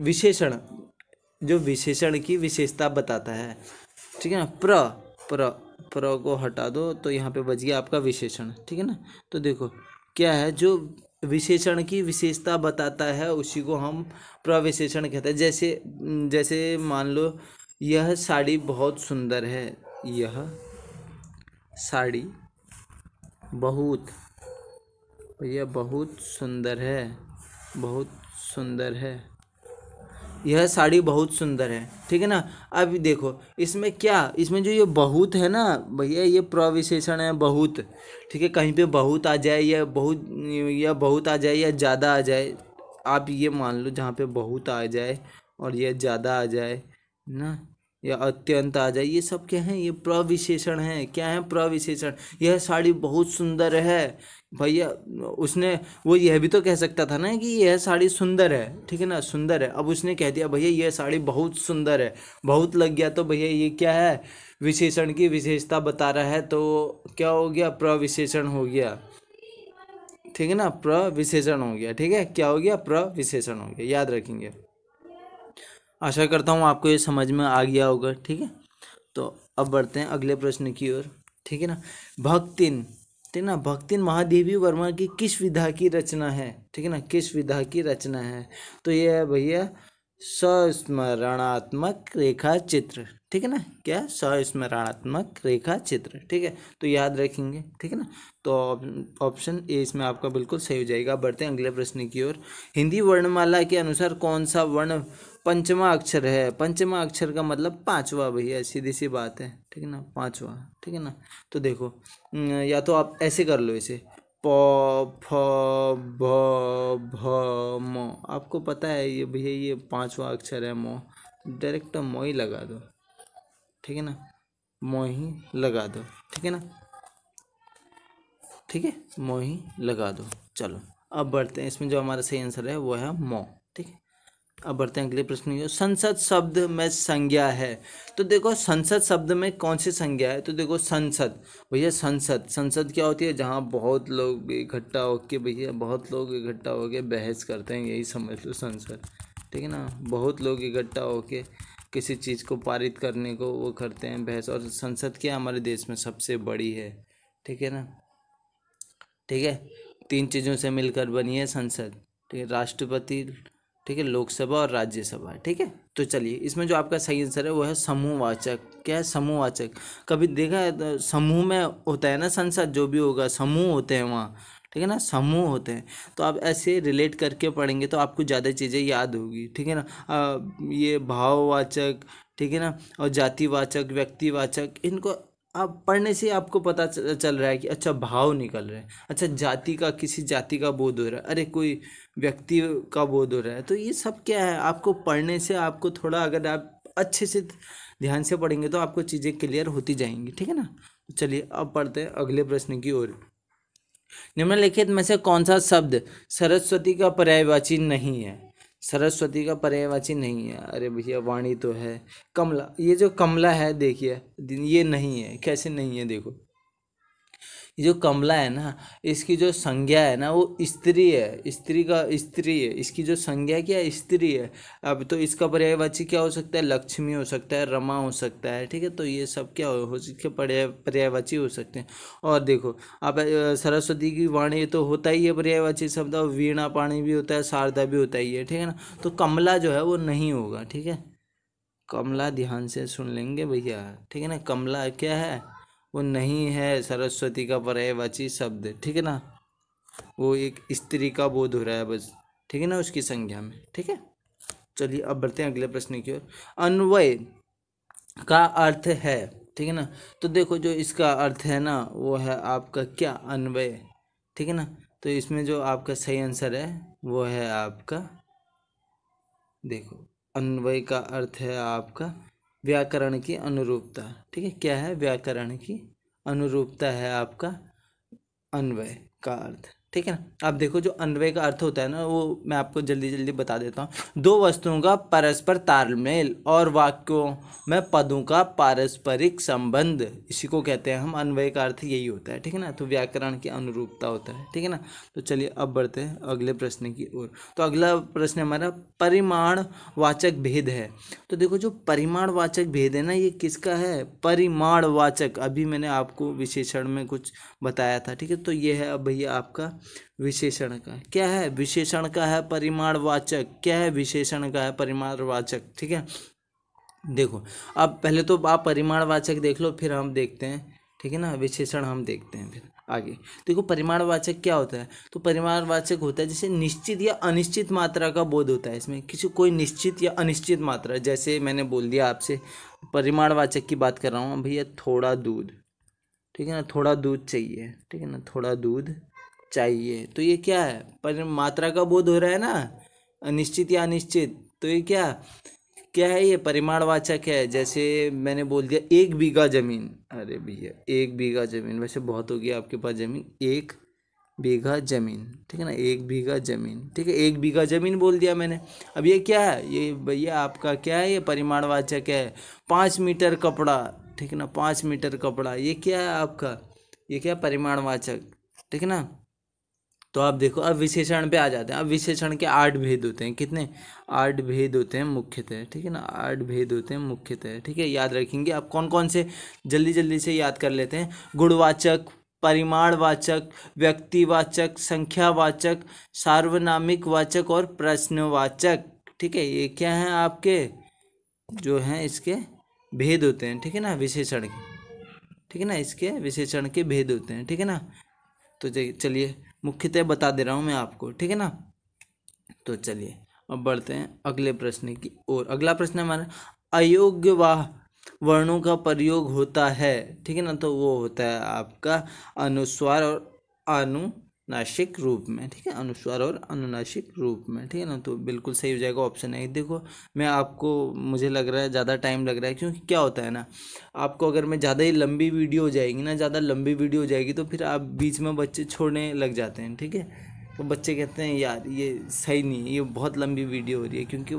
विशेषण, जो विशेषण की विशेषता बताता है, ठीक है ना। प्र प्र को हटा दो तो यहाँ पे बच गया आपका विशेषण, ठीक है ना। तो देखो क्या है, जो विशेषण की विशेषता बताता है उसी को हम प्रविशेषण कहते हैं। जैसे जैसे मान लो यह साड़ी बहुत सुंदर है, यह साड़ी बहुत, भैया बहुत सुंदर है, बहुत सुंदर है, यह साड़ी बहुत सुंदर है, ठीक है ना। अब देखो इसमें क्या, इसमें जो ये बहुत है ना भैया, ये प्रविशेषण है बहुत, ठीक है। कहीं पे बहुत आ जाए या बहुत आ जाए या ज़्यादा आ जाए, आप ये मान लो जहाँ पे बहुत आ जाए और ये ज़्यादा आ जाए ना, या अत्यंत आ जाए, ये सब क्या है, ये प्रविशेषण है। क्या है प्रविशेषण? यह साड़ी बहुत सुंदर है भैया, उसने वो यह भी तो कह सकता था ना कि यह साड़ी सुंदर है, ठीक है ना, सुंदर है। अब उसने कह दिया भैया यह साड़ी बहुत सुंदर है, बहुत लग गया, तो भैया ये क्या है, विशेषण की विशेषता बता रहा है, तो क्या हो गया, प्रविशेषण हो गया, ठीक है ना, प्रविशेषण हो गया। ठीक है, क्या हो गया, प्रविशेषण हो गया, याद रखेंगे। आशा करता हूँ आपको ये समझ में आ गया होगा। ठीक है, तो अब बढ़ते हैं अगले प्रश्न की ओर। ठीक है ना, भक्तिन, ठीक है ना, भक्तिन महादेवी वर्मा की किस विधा की रचना है? ठीक है ना, किस विधा की रचना है? तो ये है भैया संस्मरणात्मक रेखा चित्र। ठीक है ना, क्या, संस्मरणात्मक रेखा चित्र। ठीक है, तो याद रखेंगे। ठीक है ना, तो ऑप्शन ए इसमें आपका बिल्कुल सही हो जाएगा। बढ़ते हैं अगले प्रश्न की ओर। हिंदी वर्णमाला के अनुसार कौन सा वर्ण पंचमा अक्षर है? पंचमा अक्षर का मतलब पांचवा भैया, सीधी सी बात है। ठीक है ना, पांचवा। ठीक है ना, तो देखो या तो आप ऐसे कर लो इसे, प फ भ भ म। आपको पता है ये भैया ये पांचवा अक्षर है मो, डायरेक्ट मो ही लगा दो। ठीक है ना, मो ही लगा दो। ठीक है ना, ठीक है, मो ही लगा दो। चलो अब बढ़ते हैं, इसमें जो हमारा सही आंसर है वो है मो। ठीक है, अब बढ़ते हैं अगले प्रश्न की। संसद शब्द में संज्ञा है, तो देखो संसद शब्द में कौन सी संज्ञा है? तो देखो संसद भैया, संसद, संसद क्या होती है? जहाँ बहुत लोग इकट्ठा होके भैया, बहुत लोग इकट्ठा होके बहस करते हैं, यही समझ लो संसद। ठीक है ना, बहुत लोग इकट्ठा होके किसी चीज़ को पारित करने को वो करते हैं बहस, और संसद क्या हमारे देश में सबसे बड़ी है। ठीक है ना, ठीक है, तीन चीज़ों से मिलकर बनी है संसद। ठीक है, राष्ट्रपति, ठीक है, लोकसभा और राज्यसभा। ठीक है, तो चलिए इसमें जो आपका सही आंसर है वो है समूहवाचक। क्या है, समूहवाचक। कभी देखा है तो समूह में होता है ना, संसद जो भी होगा समूह होते हैं वहाँ। ठीक है ना, समूह होते हैं, तो आप ऐसे रिलेट करके पढ़ेंगे तो आपको ज़्यादा चीज़ें याद होगी। ठीक है ना, ये भाववाचक, ठीक है ना, और जातिवाचक, व्यक्तिवाचक, इनको आप पढ़ने से आपको पता चल रहा है कि अच्छा भाव निकल रहे हैं, अच्छा जाति का, किसी जाति का बोध हो रहा है, अरे कोई व्यक्ति का बोध हो रहा है। तो ये सब क्या है, आपको पढ़ने से आपको थोड़ा, अगर आप अच्छे से ध्यान से पढ़ेंगे तो आपको चीज़ें क्लियर होती जाएंगी। ठीक है ना, तो चलिए अब पढ़ते हैं अगले प्रश्न की ओर। निम्नलिखित में से कौन सा शब्द सरस्वती का पर्यायवाची नहीं है? सरस्वती का पर्यायवाची नहीं है, अरे भैया वाणी तो है। कमला, ये जो कमला है देखिए, ये नहीं है। कैसे नहीं है, देखो ये जो कमला है ना, इसकी जो संज्ञा है ना वो स्त्री है, स्त्री का स्त्री है, इसकी जो संज्ञा क्या है, स्त्री है। अब तो इसका पर्यायवाची क्या हो सकता है, लक्ष्मी हो सकता है, रमा हो सकता है। ठीक है, तो ये सब क्या हो सकते पर्यायवाची हो सकते हैं। और देखो आप सरस्वती की वाणी तो होता ही है पर्यायवाची शब्द, और वीणा पाणी भी होता है, शारदा भी होता ही है। ठीक है ना, तो कमला जो है वो नहीं होगा। ठीक है, कमला ध्यान से सुन लेंगे भैया। ठीक है ना, कमला क्या है, वो नहीं है सरस्वती का पर्यायवाची शब्द। ठीक है ना, वो एक स्त्री का बोध हो रहा है बस। ठीक है ना, उसकी संज्ञा में। ठीक है, चलिए अब बढ़ते हैं अगले प्रश्न की ओर। अन्वय का अर्थ है, ठीक है ना, तो देखो जो इसका अर्थ है ना वो है आपका क्या, अन्वय। ठीक है ना, तो इसमें जो आपका सही आंसर है वो है आपका, देखो अन्वय का अर्थ है आपका व्याकरण की अनुरूपता। ठीक है, क्या है, व्याकरण की अनुरूपता है आपका अन्वय का अर्थ। ठीक है ना, अब देखो जो अन्वय का अर्थ होता है ना वो मैं आपको जल्दी जल्दी बता देता हूँ। दो वस्तुओं का परस्पर तालमेल और वाक्यों में पदों का पारस्परिक संबंध, इसी को कहते हैं हम अन्वय का अर्थ, यही होता है। ठीक है ना, तो व्याकरण की अनुरूपता होता है। ठीक है ना, तो चलिए अब बढ़ते हैं अगले प्रश्न की ओर। तो अगला प्रश्न हमारा परिमाणवाचक भेद है। तो देखो जो परिमाणवाचक भेद है ना ये किसका है, परिमाणवाचक। अभी मैंने आपको विशेषण में कुछ बताया था। ठीक है, तो ये है अब भैया आपका विशेषण का, क्या है, विशेषण का है परिमाणवाचक। क्या है, विशेषण का है परिमाणवाचक। ठीक है, देखो अब पहले तो आप परिमाणवाचक देख लो, फिर हम देखते हैं। ठीक है ना, विशेषण हम देखते हैं फिर आगे। देखो परिमाणवाचक क्या होता है, तो परिमाणवाचक होता है जैसे निश्चित या अनिश्चित मात्रा का बोध होता है इसमें, किसी कोई निश्चित या अनिश्चित मात्रा, जैसे मैंने बोल दिया आपसे परिमाणवाचक की बात कर रहा हूँ भैया, थोड़ा दूध। ठीक है ना, थोड़ा दूध चाहिए। ठीक है ना, थोड़ा दूध चाहिए, तो ये क्या है, पर मात्रा का बोध हो रहा है ना, अनिश्चित या अनिश्चित, तो ये क्या क्या है ये? परिमाणवाचक है। जैसे मैंने बोल दिया 1 बीघा जमीन, अरे भैया 1 बीघा जमीन वैसे बहुत होगी आपके पास जमीन, 1 बीघा जमीन, ठीक है ना, 1 बीघा जमीन, ठीक है, 1 बीघा जमीन बोल दिया मैंने। अब ये क्या है? ये भैया आपका क्या है? ये परिमाणवाचक है। 5 मीटर कपड़ा, ठीक है ना, 5 मीटर कपड़ा, ये क्या है आपका? ये क्या? परिमाणवाचक, ठीक है ना। तो आप देखो, अब विशेषण पे आ जाते हैं। अब विशेषण के 8 भेद होते हैं। कितने? 8 भेद होते हैं मुख्यतः, ठीक है ना, 8 भेद होते हैं मुख्यतः, ठीक है। याद रखेंगे आप कौन कौन से, जल्दी जल्दी से याद कर लेते हैं। गुणवाचक, परिमाणवाचक, व्यक्तिवाचक, संख्यावाचक, सार्वनामिक वाचक और प्रश्नवाचक, ठीक है। ये क्या है आपके जो हैं इसके भेद होते हैं, ठीक है ना, विशेषण के, ठीक है ना, इसके विशेषण के भेद होते हैं, ठीक है ना। तो चलिए मुख्यतः बता दे रहा हूँ मैं आपको, ठीक है ना। तो चलिए अब बढ़ते हैं अगले प्रश्न की ओर। अगला प्रश्न हमारा, अयोग्य वर्णों का प्रयोग होता है, ठीक है ना, तो वो होता है आपका अनुस्वार और अनुनासिक रूप में, ठीक है, अनुस्वार और अनुनासिक रूप में, ठीक है ना। तो बिल्कुल सही हो जाएगा ऑप्शन है। देखो मैं आपको, मुझे लग रहा है ज़्यादा टाइम लग रहा है, क्योंकि क्या होता है ना, आपको अगर मैं ज़्यादा ही लंबी वीडियो हो जाएगी ना, ज़्यादा लंबी वीडियो हो जाएगी तो फिर आप बीच में बच्चे छोड़ने लग जाते हैं, ठीक है। तो बच्चे कहते हैं यार ये सही नहीं है, ये बहुत लंबी वीडियो हो रही है, क्योंकि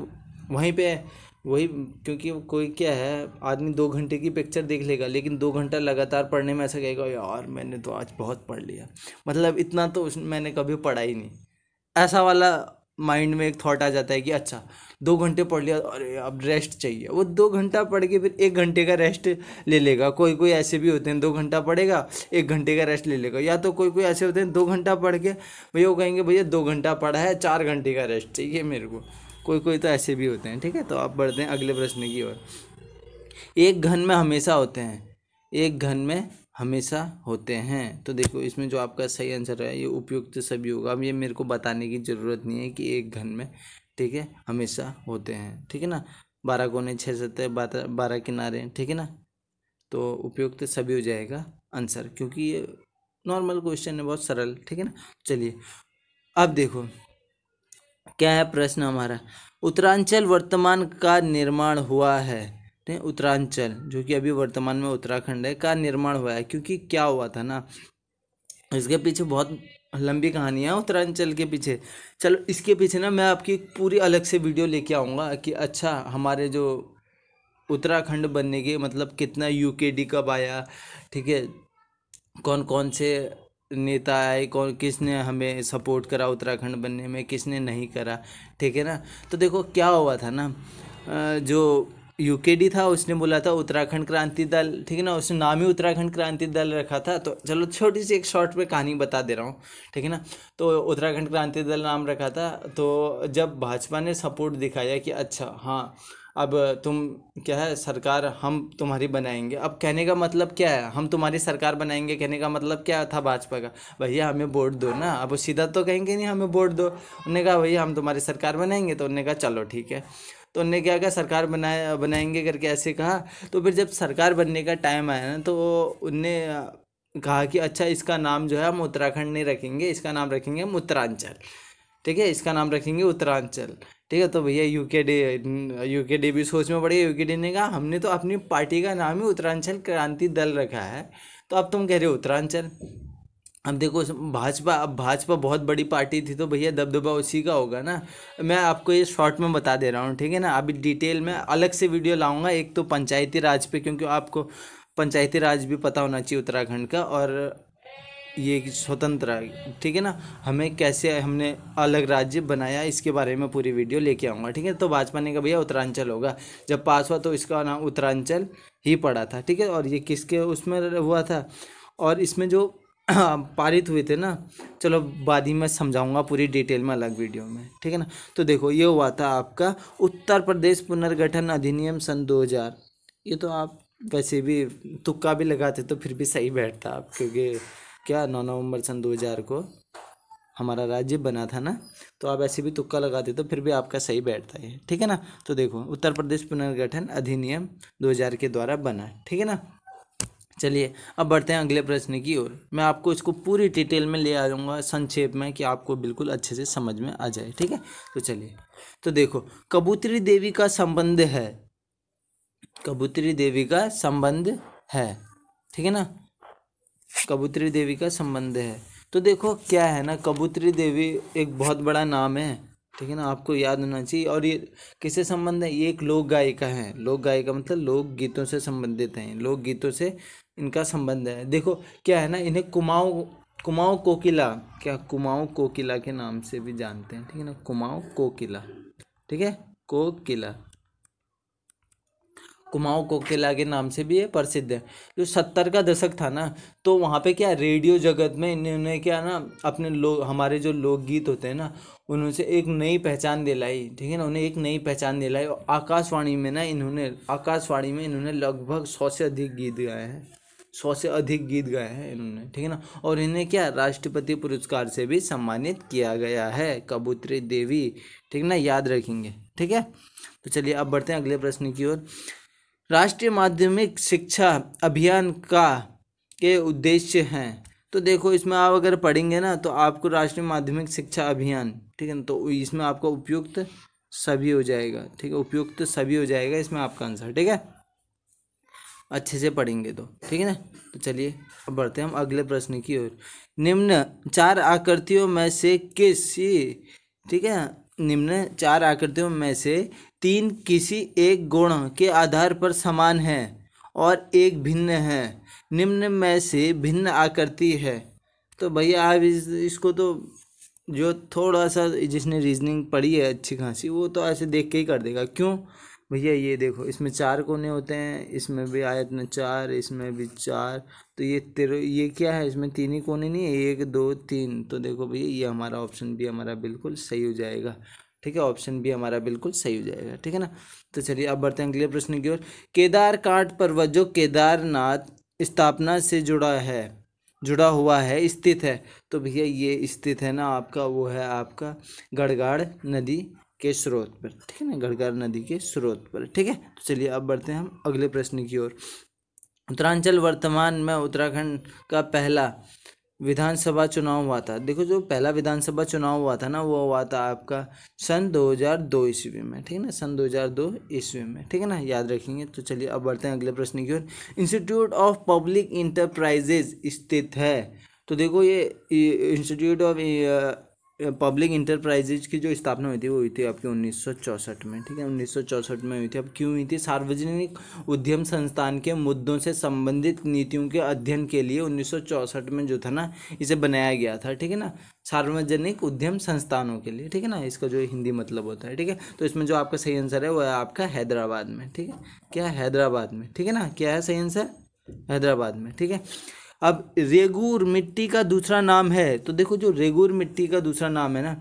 वहीं पे वही, क्योंकि कोई क्या है, आदमी 2 घंटे की पिक्चर देख लेगा, लेकिन 2 घंटा लगातार पढ़ने में ऐसा कहेगा यार मैंने तो आज बहुत पढ़ लिया, मतलब इतना तो मैंने कभी पढ़ा ही नहीं। ऐसा वाला माइंड में एक थॉट आ जाता है कि अच्छा 2 घंटे पढ़ लिया, अरे अब रेस्ट चाहिए। वो 2 घंटा पढ़ के फिर 1 घंटे का रेस्ट ले लेगा। कोई कोई ऐसे भी होते हैं 2 घंटा पढ़ेगा, 1 घंटे का रेस्ट ले लेगा। या तो कोई कोई ऐसे होते हैं 2 घंटा पढ़ के भैया वो कहेंगे भैया 2 घंटा पढ़ा है, 4 घंटे का रेस्ट चाहिए मेरे को। कोई कोई तो ऐसे भी होते हैं, ठीक है। तो आप बढ़ते हैं अगले प्रश्न की ओर। एक घन में हमेशा होते हैं, एक घन में हमेशा होते हैं। तो देखो इसमें जो आपका सही आंसर है ये उपयुक्त सभी होगा। अब ये मेरे को बताने की ज़रूरत नहीं है कि एक घन में, ठीक है, हमेशा होते हैं, ठीक है ना। 12 कोने 6 सतह 12 किनारे, ठीक है ना। तो उपयुक्त सभी हो जाएगा आंसर, क्योंकि ये नॉर्मल क्वेश्चन है, बहुत सरल, ठीक है ना। चलिए अब देखो क्या है प्रश्न हमारा। उत्तरांचल वर्तमान का निर्माण हुआ है, ठीक है, उत्तरांचल जो कि अभी वर्तमान में उत्तराखंड है का निर्माण हुआ है, क्योंकि क्या हुआ था ना, इसके पीछे बहुत लंबी कहानी है उत्तरांचल के पीछे। चलो इसके पीछे ना मैं आपकी एक पूरी अलग से वीडियो लेके आऊँगा कि अच्छा हमारे जो उत्तराखंड बनने के मतलब कितना यूकेडी कब आया, ठीक है, कौन कौन से नेता आए, कौन किसने हमें सपोर्ट करा उत्तराखंड बनने में, किसने नहीं करा, ठीक है ना। तो देखो क्या हुआ था ना, जो यूकेडी था उसने बोला था उत्तराखंड क्रांति दल, ठीक है ना, उसने नाम ही उत्तराखंड क्रांति दल रखा था। तो चलो छोटी सी एक शॉर्ट में कहानी बता दे रहा हूँ, ठीक है ना। तो उत्तराखंड क्रांति दल नाम रखा था। तो जब भाजपा ने सपोर्ट दिखाया कि अच्छा हाँ अब तुम क्या है सरकार हम तुम्हारी बनाएंगे, अब कहने का मतलब क्या है, हम तुम्हारी सरकार बनाएंगे, कहने का मतलब क्या था भाजपा का, भैया हमें वोट दो ना। अब वो सीधा तो कहेंगे नहीं हमें वोट दो, उन्होंने कहा भैया हम तुम्हारी सरकार बनाएंगे। तो उन्होंने कहा चलो ठीक है। तो उन्होंने क्या कहा, सरकार बनाएंगे करके ऐसे कहा। तो फिर जब सरकार बनने का टाइम आया ना, तो उनने कहा कि अच्छा इसका नाम जो है हम उत्तराखंड नहीं रखेंगे, इसका नाम रखेंगे हम उत्तरांचल, ठीक है, इसका नाम रखेंगे उत्तरांचल, ठीक है। तो भैया यूकेडी भी सोच में पड़ गई। यूकेडी ने कहा हमने तो अपनी पार्टी का नाम ही उत्तरांचल क्रांति दल रखा है, तो अब तुम कह रहे हो उत्तरांचल। अब देखो भाजपा, अब भाजपा बहुत बड़ी पार्टी थी तो भैया दबदबा उसी का होगा ना। मैं आपको ये शॉर्ट में बता दे रहा हूँ, ठीक है ना। अभी डिटेल में अलग से वीडियो लाऊंगा, एक तो पंचायती राज पे, क्योंकि आपको पंचायती राज भी पता होना चाहिए उत्तराखंड का, और ये स्वतंत्र है, ठीक है ना, हमें कैसे हमने अलग राज्य बनाया इसके बारे में पूरी वीडियो लेके आऊँगा, ठीक है। तो भाजपा ने कहा भैया उत्तरांचल होगा। जब पास हुआ तो इसका नाम उत्तरांचल ही पड़ा था, ठीक है। और ये किसके उसमें हुआ था, और इसमें जो पारित हुए थे ना, चलो बाद ही मैं समझाऊंगा पूरी डिटेल में अलग वीडियो में, ठीक है ना। तो देखो ये हुआ था आपका उत्तर प्रदेश पुनर्गठन अधिनियम सन 2000। ये तो आप वैसे भी तुक्का भी लगाते तो फिर भी सही बैठता आप, क्योंकि क्या 9 नवंबर सन 2000 को हमारा राज्य बना था ना। तो आप ऐसे भी तुक्का लगाते तो फिर भी आपका सही बैठता है, ठीक है ना। तो देखो उत्तर प्रदेश पुनर्गठन अधिनियम 2000 के द्वारा बना, ठीक है ना। चलिए अब बढ़ते हैं अगले प्रश्न की ओर। मैं आपको इसको पूरी डिटेल में ले आ जाऊँगा संक्षेप में कि आपको बिल्कुल अच्छे से समझ में आ जाए, ठीक है। तो चलिए, तो देखो, कबूतरी देवी का संबंध है, कबूतरी देवी का संबंध है, ठीक है ना, कबूतरी देवी का संबंध है। तो देखो क्या है ना, कबूतरी देवी एक बहुत बड़ा नाम है, ठीक है ना, आपको याद होना चाहिए। और ये किससे संबंध है, ये एक लोक गायिका है। लोक गायिका मतलब लोक गीतों से संबंधित हैं, लोक गीतों से इनका संबंध है। देखो क्या है ना, इन्हें कुमाऊं कुमाऊं कोकिला, क्या कुमाऊं कोकिला के नाम से भी जानते हैं, ठीक है ना, कुमाऊं कोकिला, ठीक है, कोकिला, कुमाऊं कोकिला के नाम से भी ये प्रसिद्ध है। जो 70 का दशक था ना, तो वहाँ पे क्या रेडियो जगत में इन्होंने क्या ना अपने लोग, हमारे जो लोकगीत होते हैं ना, उनसे एक नई पहचान दिलाई, ठीक है ना, उन्हें एक नई पहचान दिलाई। और आकाशवाणी में ना इन्होंने लगभग 100 से अधिक गीत गाए हैं, 100 से अधिक गीत गाए हैं इन्होंने, ठीक है ना। और इन्हें क्या राष्ट्रपति पुरस्कार से भी सम्मानित किया गया है, कबूतरी देवी, ठीक ना, याद रखेंगे, ठीक है। तो चलिए अब बढ़ते हैं अगले प्रश्न की ओर। राष्ट्रीय माध्यमिक शिक्षा अभियान का के उद्देश्य हैं। तो देखो इसमें आप अगर पढ़ेंगे ना, तो आपको राष्ट्रीय माध्यमिक शिक्षा अभियान, ठीक है ना, तो इसमें आपका उपयुक्त सभी हो जाएगा, ठीक है, उपयुक्त सभी हो जाएगा इसमें आपका आंसर, ठीक है, अच्छे से पढ़ेंगे तो, ठीक है ना। तो चलिए अब बढ़ते हैं हम अगले प्रश्न की ओर। निम्न 4 आकृतियों में से किसी, ठीक है, निम्न 4 आकृतियों में से 3 किसी एक गुण के आधार पर समान है और एक भिन्न है। निम्न में से भिन्न आकृति है। तो भैया आप इसको तो जो थोड़ा सा जिसने रीजनिंग पढ़ी है अच्छी खासी, वो तो ऐसे देख के ही कर देगा। क्यों भैया, ये देखो इसमें 4 कोने होते हैं, इसमें भी आयत में 4, इसमें भी 4, तो ये क्या है, इसमें 3 ही कोने नहीं है, 1 2 3। तो देखो भैया ये हमारा ऑप्शन भी हमारा बिल्कुल सही हो जाएगा, ठीक है, ऑप्शन भी हमारा बिल्कुल सही हो जाएगा, ठीक है ना। तो चलिए अब बढ़ते हैं अगले प्रश्न की ओर। केदार काठ पर्वत जो केदारनाथ स्थापना से जुड़ा हुआ है, स्थित है। तो भैया ये स्थित है ना आपका, वो है आपका गड़गाड़ नदी के स्रोत पर, ठीक है ना, गड़गाड़ नदी के स्रोत पर, ठीक है। तो चलिए अब बढ़ते हैं हम अगले प्रश्न की ओर। उत्तरांचल वर्तमान में उत्तराखंड का पहला विधानसभा चुनाव हुआ था। देखो जो पहला विधानसभा चुनाव हुआ था ना, वो हुआ था आपका सन 2002 ईस्वी में, ठीक है ना, सन 2002 ईस्वी में, ठीक है ना, याद रखेंगे। तो चलिए अब बढ़ते हैं अगले प्रश्न की ओर। इंस्टीट्यूट ऑफ पब्लिक इंटरप्राइजेज स्थित है। तो देखो ये इंस्टीट्यूट ऑफ पब्लिक इंटरप्राइजेज की जो स्थापना हुई थी आपकी 1964 में, ठीक है, 1964 में हुई थी। अब क्यों हुई थी, सार्वजनिक उद्यम संस्थान के मुद्दों से संबंधित नीतियों के अध्ययन के लिए 1964 में जो था ना, इसे बनाया गया था, ठीक है ना, सार्वजनिक उद्यम संस्थानों के लिए, ठीक है ना, इसका जो हिंदी मतलब होता है, ठीक है। तो इसमें जो आपका सही आंसर है वो है आपका हैदराबाद में, ठीक है, क्या हैदराबाद में, ठीक है ना, क्या है सही आंसर, हैदराबाद में, ठीक है। अब रेगूर मिट्टी का दूसरा नाम है। तो देखो जो रेगूर मिट्टी का दूसरा नाम है ना,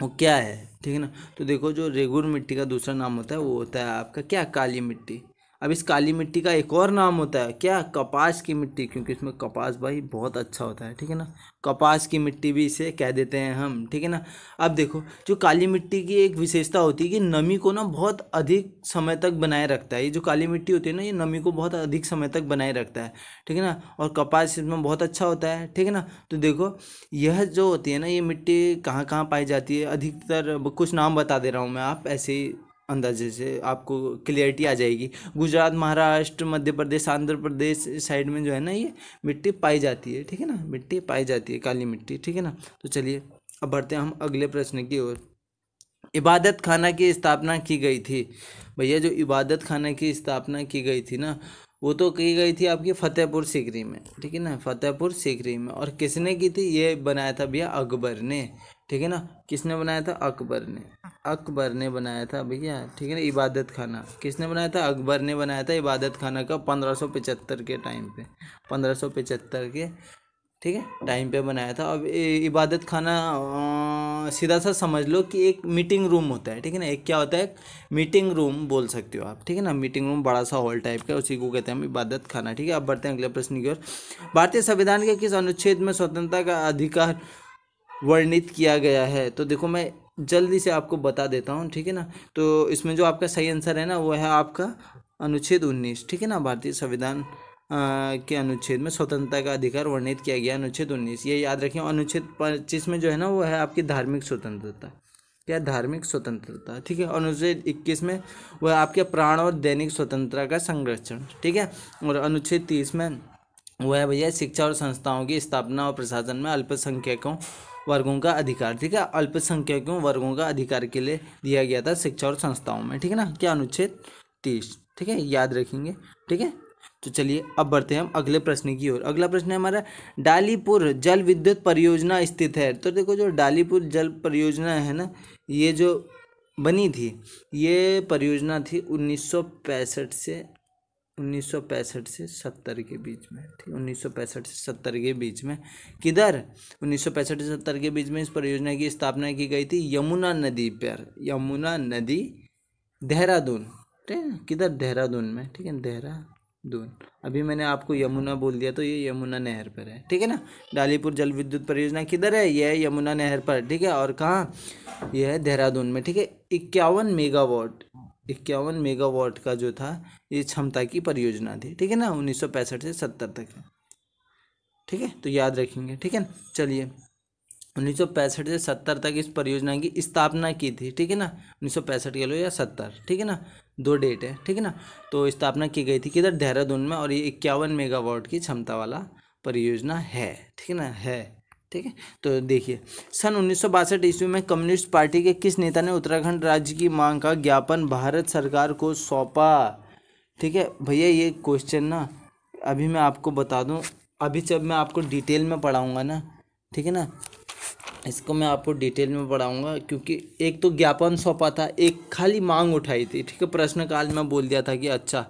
वो क्या है, ठीक है ना। तो देखो जो रेगूर मिट्टी का दूसरा नाम होता है वो होता है आपका क्या, काली मिट्टी। अब इस काली मिट्टी का एक और नाम होता है क्या, कपास की मिट्टी, क्योंकि इसमें कपास भाई बहुत अच्छा होता है, ठीक है ना, कपास की मिट्टी भी इसे कह देते हैं हम, ठीक है ना। अब देखो जो काली मिट्टी की एक विशेषता होती है कि नमी को ना बहुत अधिक समय तक बनाए रखता है। ये जो काली मिट्टी होती है ना, ये नमी को बहुत अधिक समय तक बनाए रखता है, ठीक है ना, और कपास इसमें बहुत अच्छा होता है, ठीक है ना। तो देखो यह जो होती है ना, ये मिट्टी कहाँ कहाँ पाई जाती है, अधिकतर कुछ नाम बता दे रहा हूँ मैं, आप ऐसे ही अंदाजे से आपको क्लियरिटी आ जाएगी। गुजरात, महाराष्ट्र, मध्य प्रदेश, आंध्र प्रदेश साइड में जो है ना ये मिट्टी पाई जाती है, ठीक है ना, मिट्टी पाई जाती है काली मिट्टी, ठीक है ना। तो चलिए अब बढ़ते हैं हम अगले प्रश्न की ओर। इबादत खाना की स्थापना की गई थी। भैया जो इबादत खाना की स्थापना की गई थी ना, वो तो की गई थी आपकी फतेहपुर सीकरी में, ठीक है ना, फतेहपुर सीकरी में। और किसने की थी, ये बनाया था भैया अकबर ने, ठीक है ना, किसने बनाया था, अकबर ने बनाया था भैया, ठीक है ना। इबादत खाना किसने बनाया था, अकबर ने बनाया था इबादत खाना का 1575 के टाइम पे, 1575 के, ठीक है, टाइम पे बनाया था। अब इबादत खाना सीधा सा समझ लो कि एक मीटिंग रूम होता है, ठीक है ना, एक क्या होता है, एक मीटिंग रूम बोल सकते हो आप, ठीक है ना, मीटिंग रूम बड़ा सा हॉल टाइप का, उसी को कहते हैं हम इबादत खाना, ठीक है। अब बढ़ते हैं अगले प्रश्न की ओर। भारतीय संविधान के किस अनुच्छेद में स्वतंत्रता का अधिकार वर्णित किया गया है। तो देखो मैं जल्दी से आपको बता देता हूँ, ठीक है ना। तो इसमें जो आपका सही आंसर है ना, वो है आपका अनुच्छेद 19, ठीक है ना, भारतीय संविधान के अनुच्छेद में स्वतंत्रता का अधिकार वर्णित किया गया। अनुच्छेद 19, ये याद रखें। अनुच्छेद 25 में जो है ना वो है आपकी धार्मिक स्वतंत्रता, क्या धार्मिक स्वतंत्रता, ठीक है। अनुच्छेद 21 में वह आपके प्राण और दैनिक स्वतंत्रता का संरक्षण, ठीक है। और अनुच्छेद 30 में वह है भैया शिक्षा और संस्थाओं की स्थापना और प्रशासन में अल्पसंख्यकों वर्गों का अधिकार, ठीक है। अल्पसंख्यकों वर्गों का अधिकार के लिए दिया गया था शिक्षा और संस्थाओं में, ठीक है ना, क्या अनुच्छेद 30, ठीक है, याद रखेंगे, ठीक है। तो चलिए अब बढ़ते हैं हम अगले प्रश्न की ओर। अगला प्रश्न है हमारा, डालीपुर जल विद्युत परियोजना स्थित है। तो देखो जो डालीपुर जल परियोजना है ना, ये जो बनी थी, ये परियोजना थी 1965 से 70 के बीच में, ठीक, 1965 से 70 के बीच में। किधर? 1965 से 70 के बीच में इस परियोजना की स्थापना की गई थी यमुना नदी पर, यमुना नदी, देहरादून, ठीक है, किधर? देहरादून में, ठीक है, देहरादून। अभी मैंने आपको यमुना बोल दिया तो ये यमुना नहर पर है, ठीक है ना। डालीपुर जल विद्युत परियोजना किधर है? यह है यमुना नहर पर, ठीक है। और कहाँ? यह है देहरादून में, ठीक है। 51 मेगावाट का जो था ये क्षमता की परियोजना थी, ठीक है ना, 1965 से 70 तक, ठीक है। तो याद रखेंगे, ठीक है। चलिए 1965 से 70 तक इस परियोजना की स्थापना की थी, ठीक है ना, 1965 के लो या 70, ठीक है ना, 2 डेट है, ठीक है ना। तो स्थापना की गई थी किधर? देहरादून में। और ये 51 मेगावाट की क्षमता वाला परियोजना है, ठीक है ना, है, ठीक है। तो देखिए सन 1962 ईस्वी में कम्युनिस्ट पार्टी के किस नेता ने उत्तराखंड राज्य की मांग का ज्ञापन भारत सरकार को सौंपा? ठीक है भैया, ये क्वेश्चन ना अभी मैं आपको बता दूं, अभी जब मैं आपको डिटेल में पढ़ाऊंगा ना, ठीक है ना, इसको मैं आपको डिटेल में पढ़ाऊंगा, क्योंकि एक तो ज्ञापन सौंपा था, एक खाली मांग उठाई थी, ठीक है। प्रश्न काल में बोल दिया था कि अच्छा,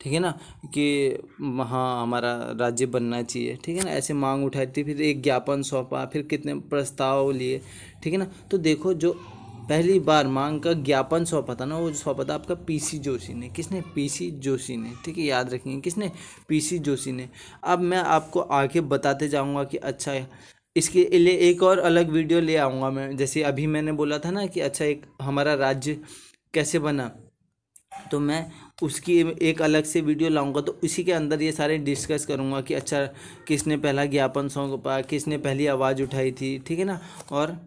ठीक है ना, कि हाँ हमारा राज्य बनना चाहिए, ठीक है ना, ऐसे मांग उठाई थी, फिर एक ज्ञापन सौंपा, फिर कितने प्रस्ताव लिए, ठीक है ना। तो देखो जो पहली बार मांग का ज्ञापन सौंपा था ना, वो सौंपा था आपका पीसी जोशी ने। किसने? पीसी जोशी ने, ठीक है, याद रखेंगे, किसने? पीसी जोशी ने। अब मैं आपको आगे बताते जाऊंगा कि अच्छा इसके लिए एक और अलग वीडियो ले आऊँगा मैं, जैसे अभी मैंने बोला था ना कि अच्छा एक हमारा राज्य कैसे बना, तो मैं उसकी एक अलग से वीडियो लाऊंगा, तो इसी के अंदर ये सारे डिस्कस करूंगा कि अच्छा किसने पहला ज्ञापन सौंपा, किसने पहली आवाज़ उठाई थी, ठीक है ना, और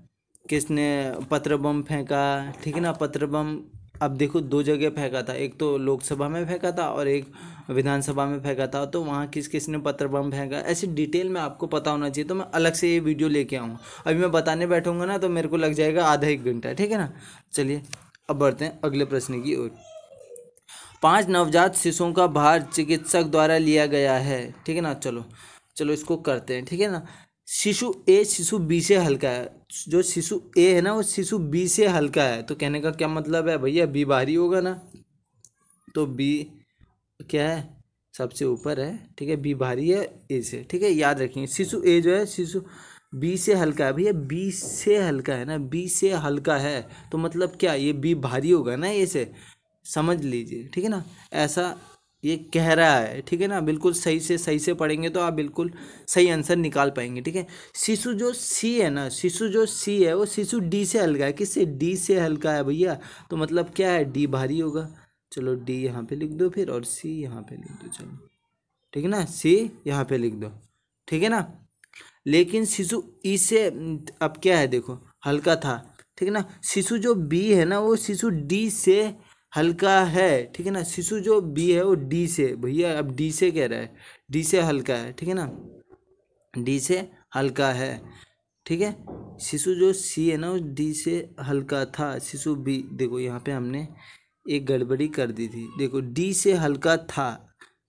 किसने पत्र बम फेंका, ठीक है ना। पत्र बम अब देखो 2 जगह फेंका था, एक तो लोकसभा में फेंका था और एक विधानसभा में फेंका था, तो वहाँ किस किसने पत्र बम फेंका, ऐसे डिटेल में आपको पता होना चाहिए। तो मैं अलग से ये वीडियो लेके आऊँगा, अभी मैं बताने बैठूंगा ना तो मेरे को लग जाएगा आधा 1 घंटा, ठीक है ना। चलिए अब बढ़ते हैं अगले प्रश्न की ओर। 5 नवजात शिशुओं का भार चिकित्सक द्वारा लिया गया है, ठीक है ना। चलो चलो इसको करते हैं, ठीक है ना। शिशु ए शिशु बी से हल्का है, जो शिशु ए है ना वो शिशु बी से हल्का है, तो कहने का क्या मतलब है भैया? बी भारी होगा ना, तो बी क्या है? सबसे ऊपर है, ठीक है, बी भारी है ए से, ठीक है, याद रखिए। शिशु ए जो है शिशु बी से हल्का है भैया, बी से हल्का है ना, बी से हल्का है, तो मतलब क्या ये बी भारी होगा ना ए से, समझ लीजिए, ठीक है ना, ऐसा ये कह रहा है, ठीक है ना। बिल्कुल सही से पढ़ेंगे तो आप बिल्कुल सही आंसर निकाल पाएंगे, ठीक है। शिशु जो सी है ना, शिशु जो सी है वो शिशु डी से हल्का है, किससे? डी से हल्का है भैया, तो मतलब क्या है? डी भारी होगा। चलो डी यहाँ पे लिख दो फिर, और सी यहाँ पे लिख दो, चलो ठीक है ना, सी यहाँ पे लिख दो, ठीक है ना। लेकिन शिशु ई से अब क्या है देखो, हल्का था, ठीक है ना। शिशु जो बी है ना वो शिशु डी से हल्का है, ठीक है ना। शिशु जो बी है वो डी से, भैया अब डी से कह रहा है, डी से हल्का है, ठीक है ना, डी से हल्का है, ठीक है। शिशु जो सी है ना वो डी से हल्का था, शिशु बी देखो यहाँ पे हमने एक गड़बड़ी कर दी थी, देखो डी से हल्का था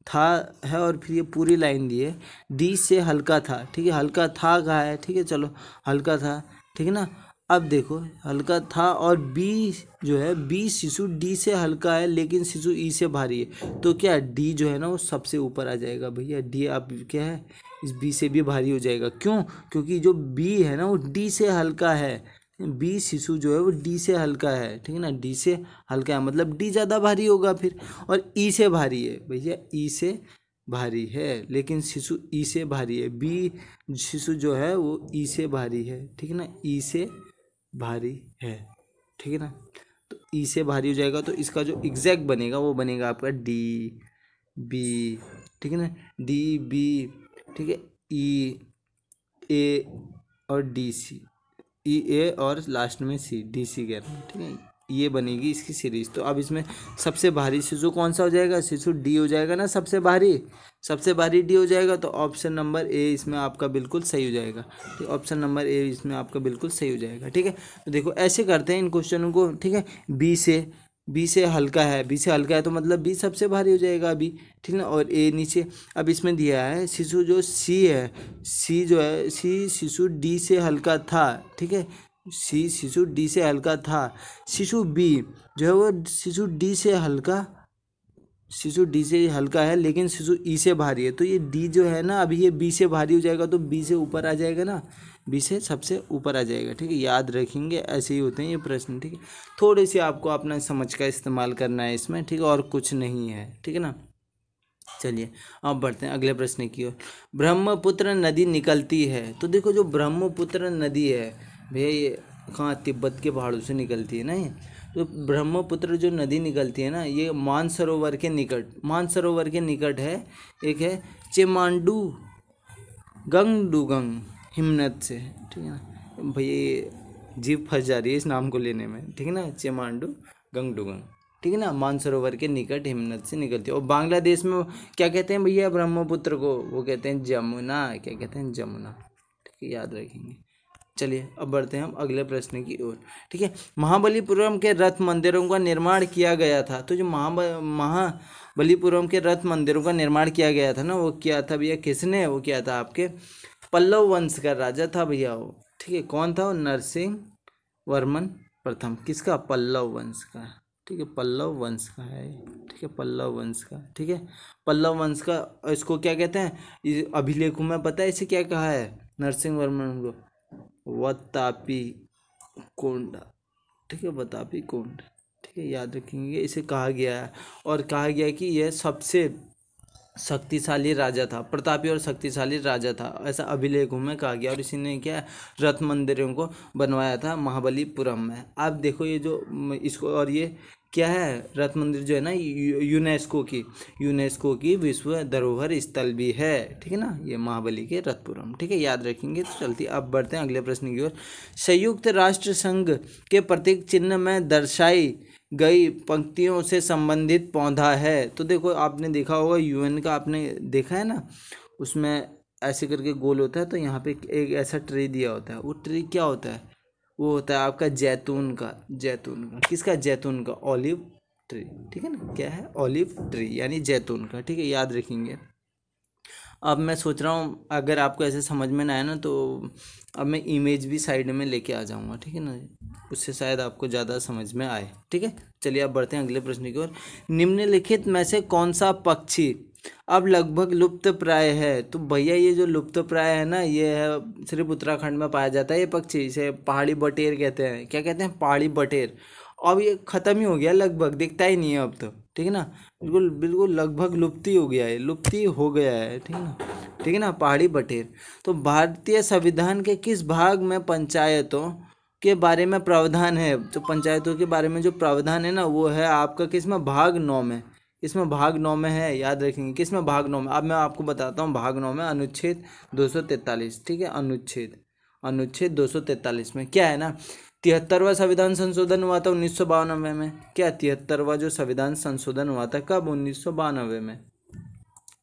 है, और फिर ये पूरी लाइन दी है, डी से हल्का था, ठीक है। हल्का था कहा है, ठीक है, चलो हल्का था, ठीक है ना। अब देखो हल्का था, और बी जो है बी शिशु डी से हल्का है लेकिन शिशु ई से भारी है, तो क्या डी जो है ना वो सबसे ऊपर आ जाएगा भैया, डी अब क्या है इस बी से भी भारी हो जाएगा। क्यों? क्योंकि जो बी है ना वो डी से हल्का है, बी शिशु जो है वो डी से हल्का है, ठीक है ना, डी से हल्का है मतलब डी ज़्यादा भारी होगा फिर, और ई से भारी है भैया, ई से भारी है, लेकिन शिशु ई से भारी है, बी शिशु जो है वो ई से भारी है, ठीक है ना, ई से भारी है, ठीक है ना। तो ई से भारी हो जाएगा, तो इसका जो एग्जैक्ट बनेगा वो बनेगा आपका डी, बी, ठीक है ना, डी बी, ठीक है, ई ए और डी सी, ई ए और लास्ट में सी, डी सी कह रहे हैं, ठीक है, ये बनेगी इसकी सीरीज। तो अब इसमें सबसे भारी शिशु कौन सा हो जाएगा, शिशु डी हो जाएगा ना, सबसे भारी डी हो जाएगा। तो ऑप्शन नंबर ए इसमें आपका बिल्कुल सही हो जाएगा, ठीक, ऑप्शन नंबर ए इसमें आपका बिल्कुल सही हो जाएगा, ठीक है। तो देखो ऐसे करते हैं इन क्वेश्चनों को, ठीक है। बी से हल्का है, बी से हल्का है तो मतलब बी सबसे भारी हो जाएगा अभी, ठीक ना। और ए नीचे, अब इसमें दिया है शिशु जो सी है, सी जो है, सी शिशु डी से हल्का था, ठीक है, सी शिशु डी से हल्का था। शिशु बी जो है वो शिशु डी से हल्का है, लेकिन शिशु ई से भारी है। तो ये डी जो है ना, अभी ये बी से भारी हो जाएगा तो बी से ऊपर आ जाएगा ना, बी से सबसे ऊपर आ जाएगा, ठीक है। याद रखेंगे, ऐसे ही होते हैं ये प्रश्न, ठीक है। थोड़ी सी आपको अपना समझ का इस्तेमाल करना है इसमें, ठीक है, और कुछ नहीं है, ठीक है ना। चलिए अब बढ़ते हैं अगले प्रश्न की ओर। ब्रह्मपुत्र नदी निकलती है, तो देखो जो ब्रह्मपुत्र नदी है भैया, ये कहाँ, तिब्बत के पहाड़ों से निकलती है ना ये। तो ब्रह्मपुत्र जो नदी निकलती है ना, ये मानसरोवर के निकट है। एक है चेमांडू गंगडुगंग हिमनद से, ठीक है ना भैया, जीभ फंस जा रही है इस नाम को लेने में, ठीक है ना, चेमांडू गंगडुगंग, ठीक है ना, मानसरोवर के निकट हिमनद से निकलती है। और बांग्लादेश में क्या कहते हैं भैया ब्रह्मपुत्र को, वो कहते हैं जमुना, क्या कहते हैं, जमुना, ठीक है, याद रखेंगे। चलिए अब बढ़ते हैं हम अगले प्रश्न की ओर, ठीक है। महाबलीपुरम के रथ मंदिरों का निर्माण किया गया था, तो जो महाबलीपुरम के रथ मंदिरों का निर्माण किया गया था ना, वो किया था भैया किसने, वो किया था आपके पल्लव वंश का राजा था भैया वो, ठीक है। कौन था वो, नरसिंह वर्मन प्रथम, किसका, पल्लव वंश का, ठीक है, पल्लव वंश का है, ठीक है, पल्लव वंश का, ठीक है, पल्लव वंश का। इसको क्या कहते हैं, अभिलेखों में पता है इसे क्या कहा है, नरसिंह वर्मन को, वतापी कोंडा, ठीक है, वतापी कोंडा, ठीक है, याद रखेंगे, इसे कहा गया है। और कहा गया कि यह सबसे शक्तिशाली राजा था, प्रतापी और शक्तिशाली राजा था, ऐसा अभिलेखों में कहा गया। और इसी ने क्या रथ मंदिरों को बनवाया था महाबलीपुरम में। आप देखो ये जो इसको, और ये क्या है, रथ मंदिर जो है ना, यूनेस्को की विश्व धरोहर स्थल भी है, ठीक है ना, ये महाबली के रथपुरम, ठीक है, याद रखेंगे। तो चलती अब बढ़ते हैं अगले प्रश्न की ओर। संयुक्त राष्ट्र संघ के प्रतीक चिन्ह में दर्शाई गई पंक्तियों से संबंधित पौधा है। तो देखो आपने देखा होगा यूएन का, आपने देखा है ना, उसमें ऐसे करके गोल होता है, तो यहाँ पे एक ऐसा ट्री दिया होता है, वो ट्री क्या होता है, वो होता है आपका जैतून का, किसका, जैतून का, ऑलिव ट्री, ठीक है ना, क्या है, ऑलिव ट्री यानी जैतून का, ठीक है, याद रखेंगे। अब मैं सोच रहा हूँ अगर आपको ऐसे समझ में ना आए ना, तो अब मैं इमेज भी साइड में लेके आ जाऊँगा, ठीक है ना, उससे शायद आपको ज़्यादा समझ में आए, ठीक है। चलिए अब बढ़ते हैं अगले प्रश्न की ओर। निम्नलिखित में से कौन सा पक्षी अब लगभग लुप्त प्राय है। तो भैया ये जो लुप्त प्राय है ना, ये है सिर्फ उत्तराखंड में पाया जाता है ये पक्षी, इसे पहाड़ी बटेर कहते हैं। क्या कहते हैं, पहाड़ी बटेर। अब ये ख़त्म ही हो गया लगभग, दिखता ही नहीं है अब तो, ठीक है ना, बिल्कुल लगभग लुप्ती हो गया है, ठीक है ना, पहाड़ी बटेर। तो भारतीय संविधान के किस भाग में पंचायतों के बारे में प्रावधान है। तो पंचायतों के बारे में जो प्रावधान है ना, वो है आपका किसमें, भाग 9 में, इसमें भाग 9 में है, याद रखेंगे, किसमें, भाग 9 में। अब मैं आपको बताता हूँ भाग 9 में अनुच्छेद 243, ठीक है, अनुच्छेद 243 में क्या है ना, 73वां संविधान संशोधन हुआ था 1992 में। क्या 73वां जो संविधान संशोधन हुआ था, कब, 1992 में,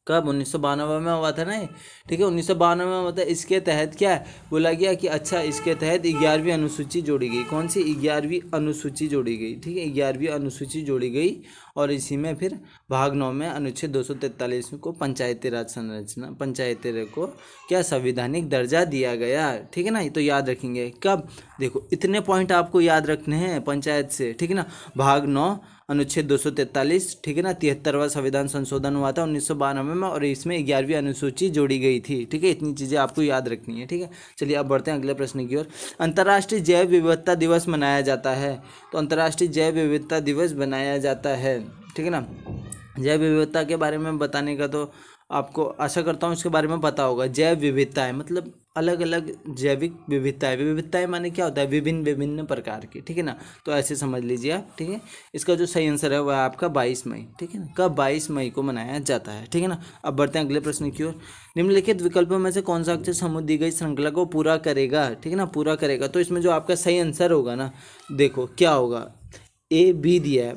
कब, 1992 में हुआ था ना, ठीक है, 1992 में हुआ था। इसके तहत क्या है बोला गया कि अच्छा, इसके तहत 11वीं अनुसूची जोड़ी गई। कौन सी, 11वीं अनुसूची जोड़ी गई, ठीक है, 11वीं अनुसूची जोड़ी गई। और इसी में फिर भाग 9 में अनुच्छेद 243 को पंचायती राज संरचना, पंचायती राज को क्या संवैधानिक दर्जा दिया गया, ठीक है ना। तो याद रखेंगे कब, देखो इतने पॉइंट आपको याद रखने हैं पंचायत से, ठीक है ना। भाग 9 अनुच्छेद 243, ठीक है ना, 73वां संविधान संशोधन हुआ था 1992 में, और इसमें 11वीं अनुसूची जोड़ी गई थी, ठीक है। इतनी चीज़ें आपको याद रखनी है, ठीक है। चलिए अब बढ़ते हैं अगले प्रश्न की ओर। अंतर्राष्ट्रीय जैव विविधता दिवस मनाया जाता है। तो अंतर्राष्ट्रीय जैव विविधता दिवस मनाया जाता है, ठीक है ना। जैव विविधता के बारे में बताने का तो आपको आशा करता हूँ इसके बारे में पता होगा। जैव विविधताएं मतलब अलग अलग जैविक विविधताएं, विविधताएं माने क्या होता है, विभिन्न विभिन्न प्रकार की, ठीक है ना। तो ऐसे समझ लीजिए आप, ठीक है। इसका जो सही आंसर है वह है आपका 22 मई, ठीक है ना। कब 22 मई को मनाया जाता है, ठीक है ना। अब बढ़ते हैं अगले प्रश्न की ओर। निम्नलिखित विकल्पों में से कौन सा अक्षर समूह दी गई श्रृंखला को पूरा करेगा, ठीक है ना, पूरा करेगा। तो इसमें जो आपका सही आंसर होगा ना, देखो क्या होगा, ए बी दिया है,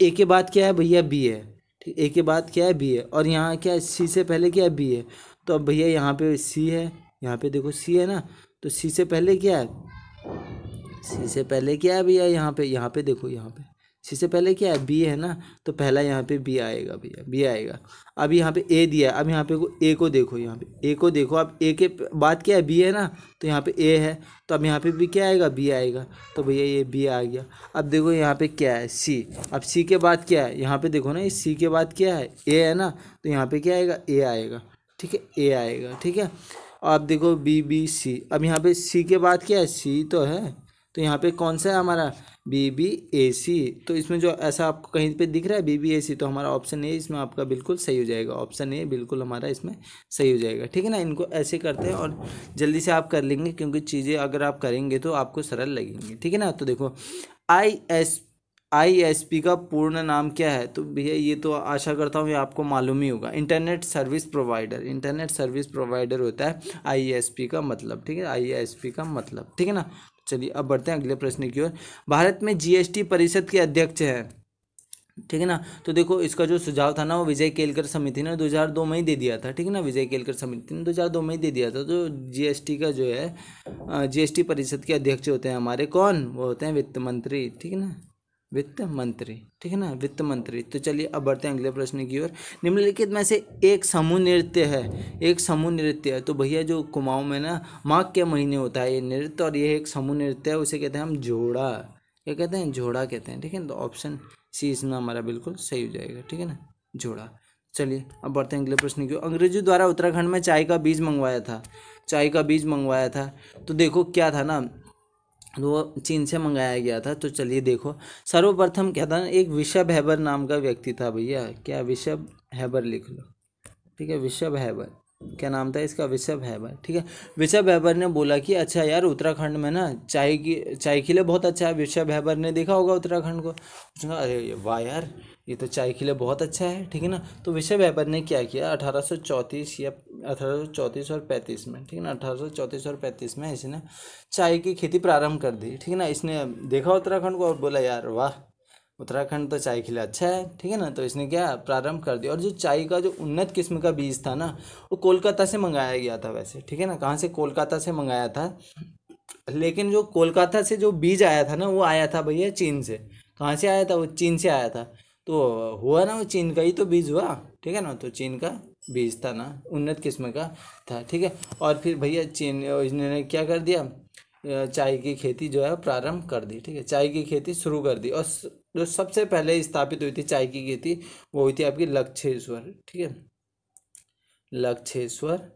ए के बाद क्या है भैया बी है, ठीक, ए के बाद क्या है बी है, और यहाँ क्या है सी से पहले क्या है बी है। तो अब भैया यहाँ पे सी है, यहाँ पे देखो सी है ना, तो सी से पहले क्या है, सी से पहले क्या है भैया, यहाँ पे देखो, यहाँ पे सी से पहले क्या है बी है ना, तो पहला यहाँ पे बी आएगा भैया, बी आएगा। अब यहाँ पे ए दिया है, अब यहाँ पे ए को देखो, यहाँ पे ए को देखो, अब ए के बाद क्या है बी है ना, तो यहाँ पे ए है, तो अब यहाँ पे भी क्या आएगा बी आएगा, तो भैया ये बी आ गया। अब देखो यहाँ पे क्या है सी, अब सी के बाद क्या है, यहाँ पे देखो ना, इस सी के बाद क्या है ए है ना, तो यहाँ पे क्या आएगा ए आएगा, ठीक है, ए आएगा, ठीक है। अब देखो बी बी सी, अब यहाँ पे सी के बाद क्या है सी तो है, तो यहाँ पे कौन सा है हमारा बी बी ए सी। तो इसमें जो ऐसा आपको कहीं पे दिख रहा है बी बी ए सी, तो हमारा ऑप्शन ए इसमें आपका बिल्कुल सही हो जाएगा, ऑप्शन ए बिल्कुल हमारा इसमें सही हो जाएगा, ठीक है ना। इनको ऐसे करते हैं और जल्दी से आप कर लेंगे, क्योंकि चीज़ें अगर आप करेंगे तो आपको सरल लगेंगी, ठीक है ना। तो देखो ISP का पूर्ण नाम क्या है, तो भैया ये तो आशा करता हूँ ये आपको मालूम ही होगा, internet service provider, internet service provider होता है ISP का मतलब, ठीक है, ISP का मतलब, ठीक है ना। चलिए अब बढ़ते हैं अगले प्रश्न की ओर। भारत में GST परिषद के अध्यक्ष हैं, ठीक है ना। तो देखो इसका जो सुझाव था ना, वो विजय केलकर समिति ने 2002 में ही दे दिया था, ठीक है ना, विजय केलकर समिति ने 2002 में ही दे दिया था। तो GST का जो है GST परिषद के अध्यक्ष होते हैं हमारे कौन, वो होते हैं वित्त मंत्री, ठीक है ना, वित्त मंत्री, ठीक है ना, वित्त मंत्री। तो चलिए अब बढ़ते हैं अगले प्रश्न की ओर। निम्नलिखित में से एक समूह नृत्य है, एक समूह नृत्य है। तो भैया जो कुमाऊं में ना माघ के महीने होता है ये नृत्य, और ये एक समूह नृत्य है, उसे कहते हैं हम जोड़ा, क्या कहते हैं, जोड़ा कहते हैं, ठीक है। तो ऑप्शन सी इसमें हमारा बिल्कुल सही हो जाएगा, ठीक है ना, जोड़ा। चलिए अब बढ़ते हैं अगले प्रश्न की ओर। अंग्रेजों द्वारा उत्तराखंड में चाय का बीज मंगवाया था, चाय का बीज मंगवाया था। तो देखो क्या था ना, वो चीन से मंगाया गया था। तो चलिए देखो सर्वप्रथम क्या था ना, एक विशब हैबर नाम का व्यक्ति था भैया, क्या विशब हैबर लिख लो, ठीक है, विशब हैबर, क्या नाम था इसका, विशब हैबर, ठीक है। विशब हैबर ने बोला कि अच्छा यार उत्तराखंड में ना चाय के लिए बहुत अच्छा है। विशब हैबर ने देखा होगा उत्तराखंड को, उसने कहा अरे वाह यार ये तो चाय के लिए बहुत अच्छा है, ठीक है ना। तो विशब हैबर ने क्या किया 1834 या 1834 और 35 में, ठीक है ना, 1834 और 35 में इसने चाय की खेती प्रारंभ कर दी, ठीक है ना। इसने देखा उत्तराखंड को और बोला यार वाह उत्तराखंड तो चाय के लिए अच्छा है, ठीक है ना। तो इसने क्या प्रारंभ कर दिया। और जो चाय का जो उन्नत किस्म का बीज था ना, वो कोलकाता से मंगाया गया था वैसे, ठीक है ना, कहाँ से, कोलकाता से मंगाया था। लेकिन जो कोलकाता से जो बीज आया था ना, वो आया था भैया चीन से। कहाँ से आया था, वो चीन से आया था। तो हुआ ना, वो चीन का ही तो बीज हुआ, ठीक है ना। तो चीन का बीज था ना, उन्नत किस्म का था, ठीक है। और फिर भैया चीन इन्होंने क्या कर दिया, चाय की खेती जो है प्रारंभ कर दी, ठीक है, चाय की खेती शुरू कर दी। और जो सबसे पहले स्थापित हुई थी चाय की खेती, वो हुई थी आपकी लक्षेश्वर, ठीक है, लक्षेश्वर,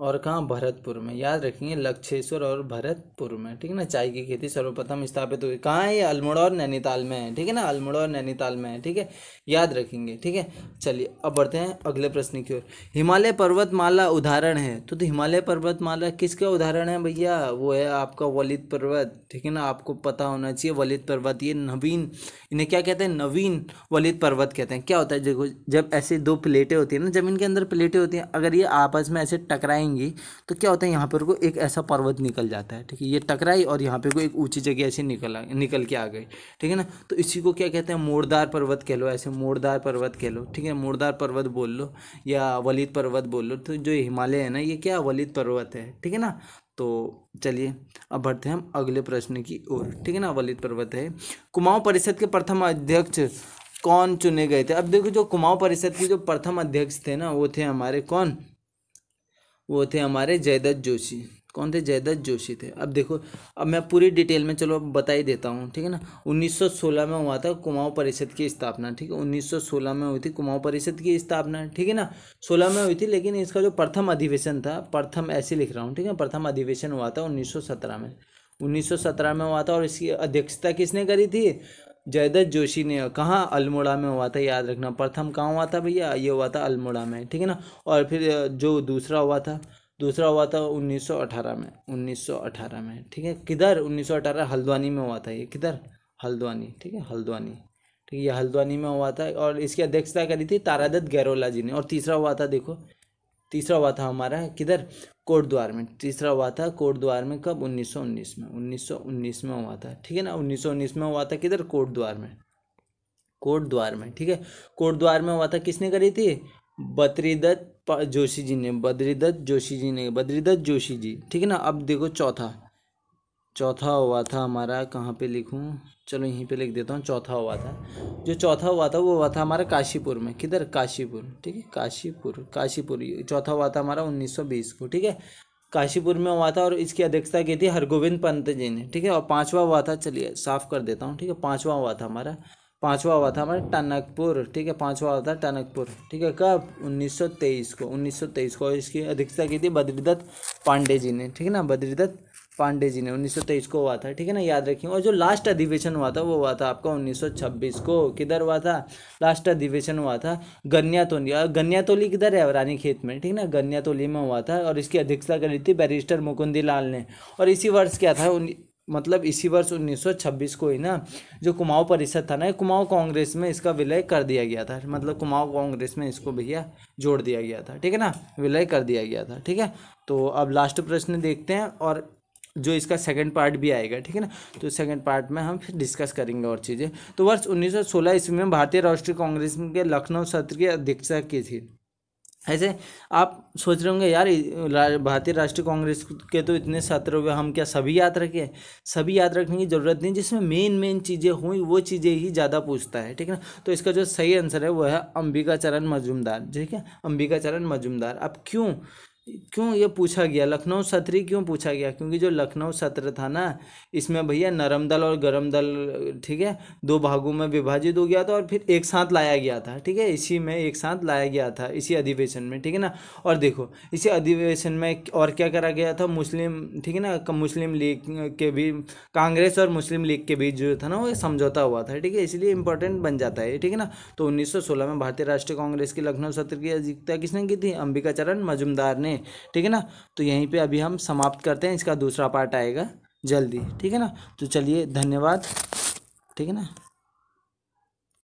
और कहाँ, भरतपुर में, याद रखेंगे लक्षेश्वर और भरतपुर में, ठीक है ना। चाय की खेती सर्वप्रथम स्थापित हुई कहाँ है, ये अल्मोड़ा और नैनीताल में है, ठीक है ना, अल्मोड़ा और नैनीताल में है, ठीक है, याद रखेंगे, ठीक है। चलिए अब बढ़ते हैं अगले प्रश्न की ओर। हिमालय पर्वतमाला उदाहरण है, तो हिमालय पर्वतमाला किसका उदाहरण है भैया, वो है आपका वलित पर्वत, ठीक है ना, आपको पता होना चाहिए वलित पर्वत, ये नवीन, इन्हें क्या कहते हैं, नवीन वलित पर्वत कहते हैं। क्या होता है देखो, जब ऐसे दो प्लेटें होती है ना, जमीन के अंदर प्लेटें होती हैं, अगर ये आपस में ऐसे टकराएंगी तो क्या होता है, यहाँ पर को एक ऐसा पर्वत निकल जाता है, ठीक है, ये टकराई और यहाँ पे को एक ऊंची जगह ऐसे निकल के आ गई, ठीक है ना। तो इसी को क्या कहते हैं, मोड़दार पर्वत कह लो, ऐसे मोड़दार पर्वत कह लो, ठीक है, मोड़दार पर्वत बोल लो या वलित पर्वत बोल लो। तो जो हिमालय है ना, ये क्या वलित पर्वत है, ठीक है ना। तो चलिए अब बढ़ते हैं हम अगले प्रश्न की ओर, ठीक है ना, वलित पर्वत है। कुमाऊं परिषद के प्रथम अध्यक्ष कौन चुने गए थे। अब देखो जो कुमाऊं परिषद के जो प्रथम अध्यक्ष थे ना, वो थे हमारे कौन, वो थे हमारे जयदत्त जोशी। कौन थे, जयदत्त जोशी थे। अब देखो, अब मैं पूरी डिटेल में चलो बता ही देता हूँ, ठीक है ना। 1916 में हुआ था कुमाऊं परिषद की स्थापना, ठीक है, 1916 में हुई थी कुमाऊं परिषद की स्थापना, ठीक है ना, 16 में हुई थी। लेकिन इसका जो प्रथम अधिवेशन था, प्रथम ऐसे लिख रहा हूँ, ठीक है, प्रथम अधिवेशन हुआ था 1917 में, 1917 में हुआ था। और इसकी अध्यक्षता किसने करी थी, जयदत्त जोशी ने कहाँ, अल्मोड़ा में हुआ था, याद रखना। प्रथम कहाँ हुआ था भैया, ये हुआ था अल्मोड़ा में, ठीक है ना। और फिर जो दूसरा हुआ था 1918 में, 1918 में, ठीक है। किधर, 1918 हल्द्वानी में हुआ था ये, किधर, हल्द्वानी, ठीक है, हल्द्वानी, ठीक है, ये हल्द्वानी में हुआ था। और इसकी अध्यक्षता करी थी तारादत्त गैरोला जी ने। और तीसरा हुआ था, देखो तीसरा हुआ था हमारा किधर, कोटद्वार में। तीसरा हुआ था कोटद्वार में, कब, 1919 में, 1919 में हुआ था, ठीक है ना। 1919 में हुआ था किधर, कोटद्वार में, कोटद्वार में, ठीक है। कोटद्वार में हुआ था, किसने करी थी, जोशी जी ने, बद्रीदत्त जोशी जी, ठीक है ना। अब देखो चौथा हुआ था हमारा, कहाँ पे लिखूँ, चलो यहीं पे लिख देता हूँ। चौथा हुआ था, जो चौथा हुआ था वो हुआ था हमारा काशीपुर में, किधर, काशीपुर, ठीक है, काशीपुर ये चौथा हुआ था हमारा 1920 को, ठीक है, काशीपुर में हुआ था। और इसकी अध्यक्षता की थी हरगोविंद पंत जी ने, ठीक है। और पांचवा हुआ था, चलिए साफ कर देता हूँ, ठीक है, पांचवा हुआ था हमारा टनकपुर, ठीक है, पांचवा हुआ था टनकपुर, ठीक है, कब, 1923 को, 1923 को। इसकी अध्यक्षता की थी बद्रीदत्त पांडे जी ने, ठीक है ना, बद्रीदत्त पांडे जी ने, 1923 को हुआ था, ठीक है ना, याद रखिए। और जो लास्ट अधिवेशन हुआ था वो हुआ था आपका 1926 को, किधर हुआ था, लास्ट अधिवेशन हुआ था गन्यातोली किधर है, रानीखेत में, ठीक है ना, गन्यातोली में हुआ था। और इसकी अध्यक्षता करी थी बैरिस्टर मुकुंदी लाल ने। और इसी वर्ष क्या था, मतलब इसी वर्ष 1926 को ही ना, जो कुमाऊं परिषद था ना, कुमाऊं कांग्रेस में इसका विलय कर दिया गया था। मतलब कुमाऊं कांग्रेस में इसको भैया जोड़ दिया गया था, ठीक है ना, विलय कर दिया गया था, ठीक है। तो अब लास्ट प्रश्न देखते हैं, और जो इसका सेकंड पार्ट भी आएगा, ठीक है ना। तो सेकंड पार्ट में हम फिर डिस्कस करेंगे और चीज़ें। तो वर्ष 1916 ईस्वी में भारतीय राष्ट्रीय कांग्रेस के लखनऊ सत्र की अध्यक्षता की थी। ऐसे आप सोच रहे होंगे यार, भारतीय राष्ट्रीय कांग्रेस के तो इतने सत्र हुए, हम क्या सभी याद रखें, सभी याद रखने की जरूरत नहीं, जिसमें मेन चीज़ें हुई वो चीज़ें ही ज़्यादा पूछता है, ठीक है ना। तो इसका जो सही आंसर है वो है अंबिका चरण मजूमदार, ठीक है, अंबिका चरण मजूमदार। अब क्यों ये पूछा गया, लखनऊ सत्र ही क्यों पूछा गया, क्योंकि जो लखनऊ सत्र था ना, इसमें भैया नरम दल और गरम दल, ठीक है, दो भागों में विभाजित हो गया था और फिर एक साथ लाया गया था, ठीक है, इसी में एक साथ लाया गया था, इसी अधिवेशन में, ठीक है ना। और देखो इसी अधिवेशन में और क्या करा गया था, मुस्लिम, ठीक है ना, मुस्लिम लीग के भी, कांग्रेस और मुस्लिम लीग के बीच जो था ना, वो एक समझौता हुआ था, ठीक है, इसलिए इंपॉर्टेंट बन जाता है, ठीक है ना। तो 1916 में भारतीय राष्ट्रीय कांग्रेस की लखनऊ सत्र की अध्यक्षता किसने की थी, अंबिका चरण मजूमदार ने, ठीक है ना। तो यहीं पे अभी हम समाप्त करते हैं, इसका दूसरा पार्ट आएगा जल्दी, ठीक है ना। तो चलिए धन्यवाद, ठीक है ना।